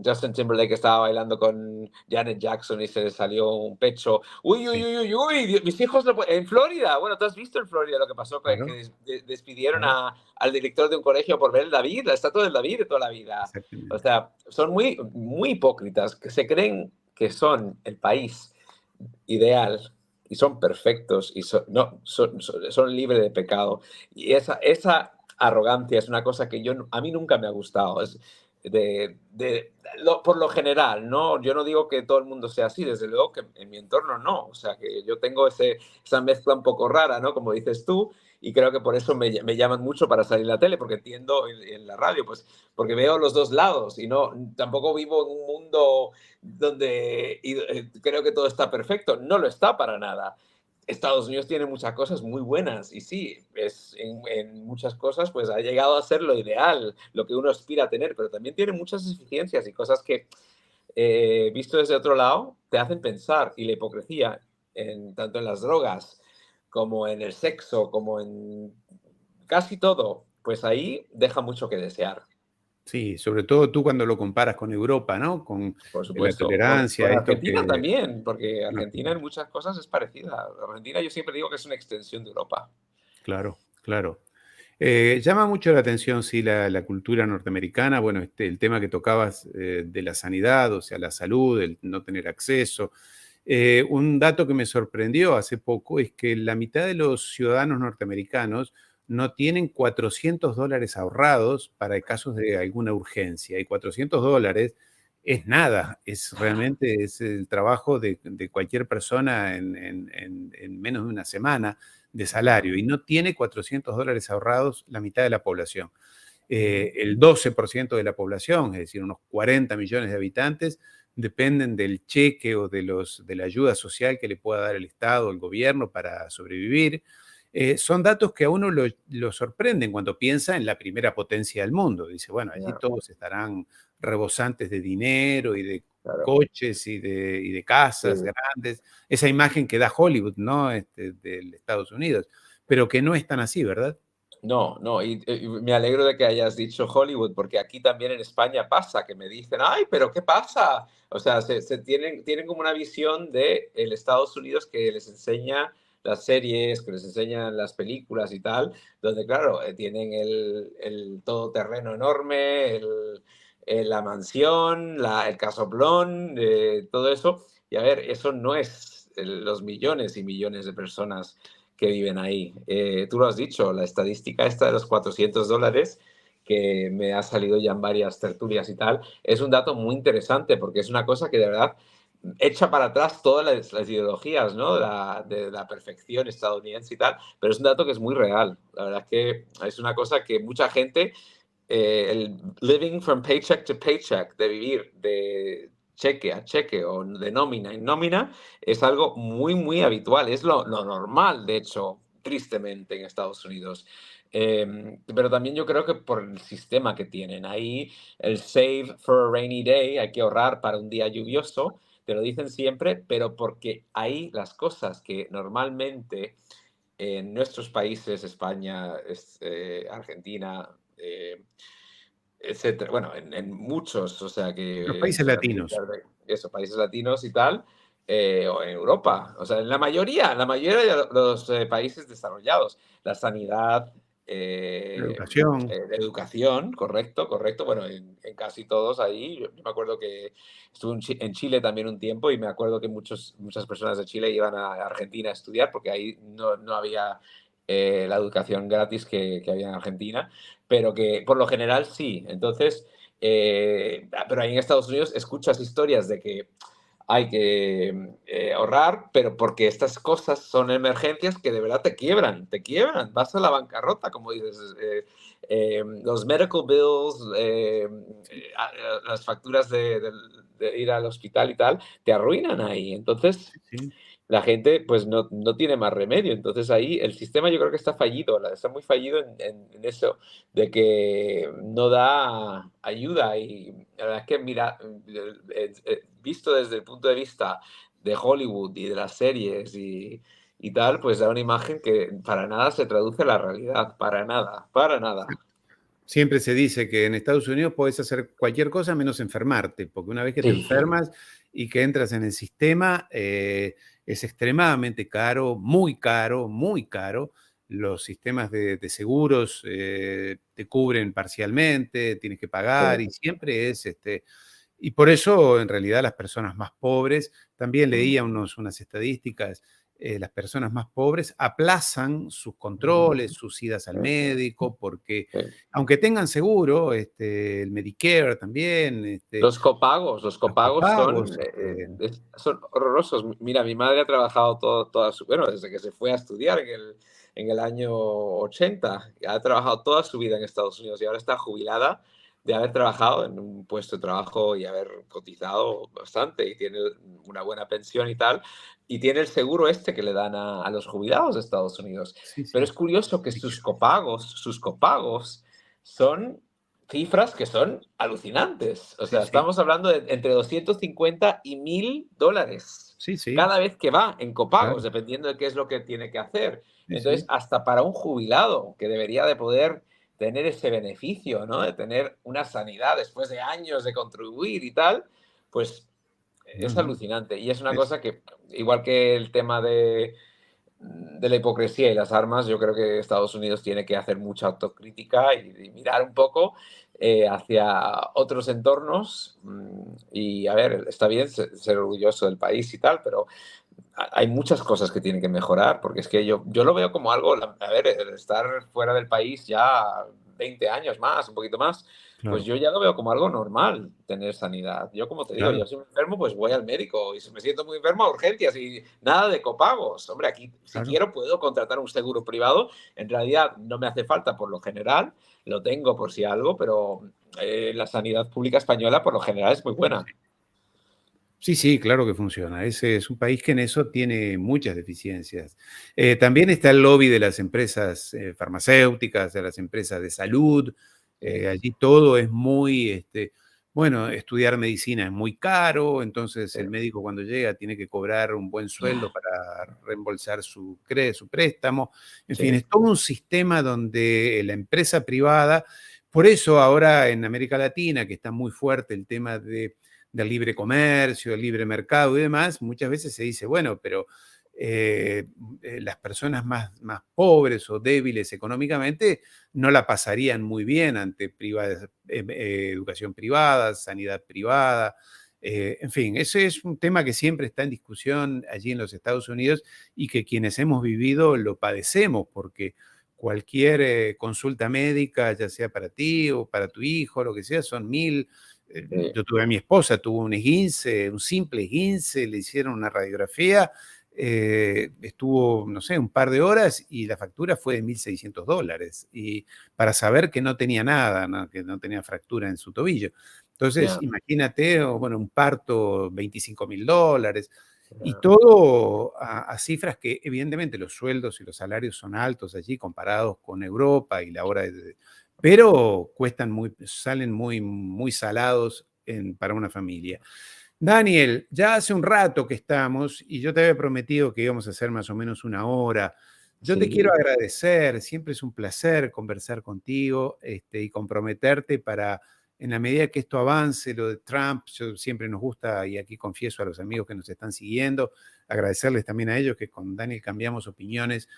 Justin Timberlake estaba bailando con Janet Jackson y se le salió un pecho. Uy, uy, Sí, uy, uy, uy, mis hijos en Florida. Bueno, tú has visto en Florida lo que pasó, claro, que despidieron claro, al director de un colegio por ver el David, la estatua del David de toda la vida. O exactamente. sea, son muy hipócritas, que se creen que son el país ideal y son perfectos y no, son libres de pecado. Y esa arrogancia es una cosa que a mí nunca me ha gustado. Es por lo general, ¿no? Yo no digo que todo el mundo sea así, desde luego que en mi entorno no. O sea, que yo tengo esa mezcla un poco rara, ¿no? Como dices tú, y creo que por eso me llaman mucho para salir en la tele, porque entiendo en la radio, pues porque veo los dos lados y no, tampoco vivo en un mundo donde creo que todo está perfecto. No lo está para nada. Estados Unidos tiene muchas cosas muy buenas y sí, en muchas cosas pues ha llegado a ser lo ideal, lo que uno aspira a tener, pero también tiene muchas deficiencias y cosas que, visto desde otro lado, te hacen pensar. Y la hipocresía, tanto en las drogas como en el sexo, como en casi todo, pues ahí deja mucho que desear. Sí, sobre todo tú cuando lo comparas con Europa, ¿no? Con Por la supuesto. tolerancia, Con esto Argentina que... también, porque no, Argentina en muchas cosas es parecida. Argentina yo siempre digo que es una extensión de Europa. claro, claro. Llama mucho la atención, sí, la cultura norteamericana, bueno, el tema que tocabas de la sanidad, o sea, la salud, el no tener acceso. Un dato que me sorprendió hace poco es que la mitad de los ciudadanos norteamericanos no tienen $400 ahorrados para casos de alguna urgencia. Y $400 es nada, es realmente es el trabajo de cualquier persona en menos de una semana de salario. Y no tiene $400 ahorrados la mitad de la población. El 12% de la población, es decir, unos 40 millones de habitantes, dependen del cheque o de la ayuda social que le pueda dar el Estado o el gobierno para sobrevivir. Son datos que a uno lo sorprenden cuando piensa en la primera potencia del mundo. Dice, bueno, allí Ya, todos estarán rebosantes de dinero y de claro. coches y de casas Sí. grandes. Esa imagen que da Hollywood, ¿no? De Estados Unidos, pero que no es tan así, ¿verdad? No, no, y me alegro de que hayas dicho Hollywood, porque aquí también en España pasa, que me dicen, ay, pero ¿qué pasa? O sea, tienen como una visión de el Estados Unidos que les enseña las series, que les enseñan las películas y tal, donde, claro, tienen el todoterreno enorme, la mansión, el casoplón, todo eso. Y a ver, eso no es los millones y millones de personas que viven ahí. Tú lo has dicho, la estadística esta de los $400, que me ha salido ya en varias tertulias y tal, es un dato muy interesante porque es una cosa que de verdad echa para atrás todas las ideologías, ¿no? De la perfección estadounidense y tal, pero es un dato que es muy real. La verdad es que es una cosa que mucha gente, el living from paycheck to paycheck, de vivir de cheque a cheque o de nómina en nómina, es algo muy, muy habitual. Es lo normal, de hecho, tristemente, en Estados Unidos. Pero también yo creo que por el sistema que tienen ahí, el save for a rainy day, hay que ahorrar para un día lluvioso, te lo dicen siempre, pero porque ahí las cosas que normalmente en nuestros países, España, Argentina, etcétera. Bueno, en muchos, o sea, Los que países latinos. eso, países latinos y tal, o en Europa, o sea, en la mayoría de los países desarrollados, la sanidad, La educación. la educación, correcto, correcto, bueno, en casi todos ahí, yo me acuerdo que estuve en Chile también un tiempo y me acuerdo que muchas personas de Chile iban a Argentina a estudiar porque ahí no había la educación gratis que había en Argentina, pero que por lo general sí. Entonces, pero ahí en Estados Unidos escuchas historias de que hay que ahorrar, pero porque estas cosas son emergencias que de verdad te quiebran, vas a la bancarrota, como dices. Los medical bills, las facturas de ir al hospital y tal, te arruinan ahí. Entonces, Sí. la gente pues no tiene más remedio. Entonces ahí el sistema yo creo que está fallido, está muy fallido en eso, de que no da ayuda. Y la verdad es que, mira, visto desde el punto de vista de Hollywood y de las series y tal, pues da una imagen que para nada se traduce a la realidad, para nada, para nada. Siempre se dice que en Estados Unidos puedes hacer cualquier cosa menos enfermarte, porque una vez que te Sí, enfermas y que entras en el sistema, es extremadamente caro, muy caro, muy caro. Los sistemas de seguros te cubren parcialmente, tienes que pagar y correcto. siempre es y por eso, en realidad, las personas más pobres, también leía unas estadísticas, las personas más pobres aplazan sus controles, sus idas al médico, porque Sí. aunque tengan seguro, el Medicare también, Los los copagos copagos, son horrorosos. Mira, mi madre ha trabajado toda su, bueno, desde que se fue a estudiar en el año 80, ha trabajado toda su vida en Estados Unidos y ahora está jubilada de haber trabajado en un puesto de trabajo y haber cotizado bastante y tiene una buena pensión y tal, y tiene el seguro este que le dan a los jubilados de Estados Unidos. sí, Pero sí, es curioso que sus copagos son cifras que son alucinantes. O sí, sea, sí, estamos hablando de entre 250 y $1.000 sí, sí, cada vez que va en copagos, claro, dependiendo de qué es lo que tiene que hacer. sí, Entonces, sí, hasta para un jubilado que debería de poder tener ese beneficio, ¿no? De tener una sanidad después de años de contribuir y tal, pues no, es no, alucinante. Y es una es, cosa que, igual que el tema de la hipocresía y las armas, yo creo que Estados Unidos tiene que hacer mucha autocrítica y mirar un poco hacia otros entornos. Y a ver, está bien ser orgulloso del país y tal, pero hay muchas cosas que tienen que mejorar, porque es que yo lo veo como algo, a ver, el estar fuera del país ya 20 años más, un poquito más, pues claro, yo ya lo veo como algo normal tener sanidad. Yo, como te digo, claro, yo si me enfermo, pues voy al médico y si me siento muy enfermo, a urgencias y nada de copagos. Hombre, aquí si claro. quiero puedo contratar un seguro privado. En realidad no me hace falta por lo general, lo tengo por si algo, pero la sanidad pública española por lo general es muy Sí, buena. sí. Sí, sí, claro que funciona. Ese es un país que en eso tiene muchas deficiencias. También está el lobby de las empresas farmacéuticas, de las empresas de salud. Sí, Allí todo es muy, bueno, estudiar medicina es muy caro, entonces el Sí, médico cuando llega tiene que cobrar un buen sueldo para reembolsar su préstamo. En fin, sí, es todo un sistema donde la empresa privada, por eso ahora en América Latina, que está muy fuerte el tema del libre comercio, el libre mercado y demás, muchas veces se dice, bueno, pero las personas más pobres o débiles económicamente no la pasarían muy bien ante educación privada, sanidad privada. En fin, ese es un tema que siempre está en discusión allí en los Estados Unidos y que quienes hemos vivido lo padecemos porque cualquier consulta médica, ya sea para ti o para tu hijo, lo que sea, son 1000. sí, Yo tuve a mi esposa, tuvo un esguince, un simple esguince, le hicieron una radiografía, estuvo, no sé, un par de horas y la factura fue de $1.600 y para saber que no tenía nada, ¿no? Que no tenía fractura en su tobillo. Entonces, ya, imagínate, bueno, un parto, $25.000 y ya, todo a cifras que evidentemente los sueldos y los salarios son altos allí comparados con Europa y la hora pero salen muy salados para una familia. Daniel, ya hace un rato que estamos y yo te había prometido que íbamos a hacer más o menos una hora. Yo te quiero sí, agradecer, siempre es un placer conversar contigo y comprometerte para, en la medida que esto avance, lo de Trump, yo siempre nos gusta, y aquí confieso a los amigos que nos están siguiendo, agradecerles también a ellos que con Daniel cambiamos opiniones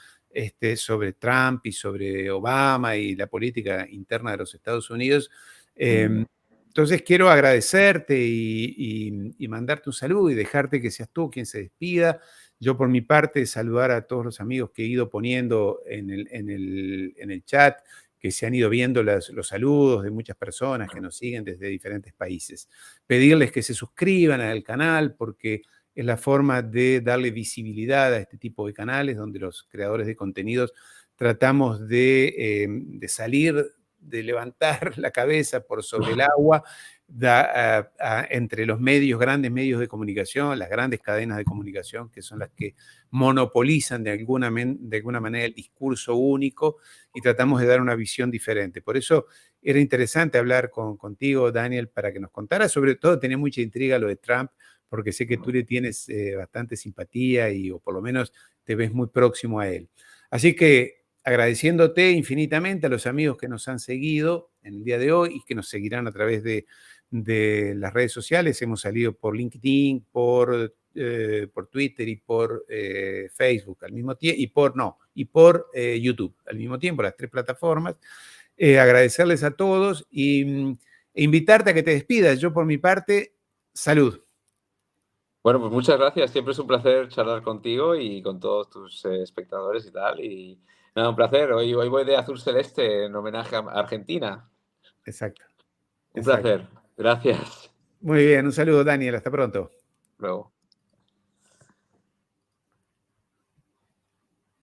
sobre Trump y sobre Obama y la política interna de los Estados Unidos. mm, Entonces quiero agradecerte y mandarte un saludo y dejarte que seas tú quien se despida. Yo por mi parte saludar a todos los amigos que he ido poniendo en el chat, que se han ido viendo los saludos de muchas personas que nos siguen desde diferentes países. Pedirles que se suscriban al canal porque es la forma de darle visibilidad a este tipo de canales donde los creadores de contenidos tratamos de salir, de levantar la cabeza por sobre el agua entre los grandes medios de comunicación, las grandes cadenas de comunicación, que son las que monopolizan de alguna manera el discurso único y tratamos de dar una visión diferente. Por eso era interesante hablar contigo, Daniel, para que nos contaras. Sobre todo tenía mucha intriga lo de Trump, porque sé que tú le tienes bastante simpatía o por lo menos te ves muy próximo a él. Así que agradeciéndote infinitamente a los amigos que nos han seguido en el día de hoy y que nos seguirán a través de las redes sociales. Hemos salido por LinkedIn, por Twitter y por Facebook al mismo tiempo, y por YouTube al mismo tiempo, las 3 plataformas. Agradecerles a todos e invitarte a que te despidas. Yo por mi parte, salud. Bueno, pues muchas gracias. Siempre es un placer charlar contigo y con todos tus espectadores y tal. Y nada, un placer. Hoy voy de azul celeste en homenaje a Argentina. Exacto, Un exacto. placer. Gracias. Muy bien, un saludo, Daniel. Hasta pronto. Luego.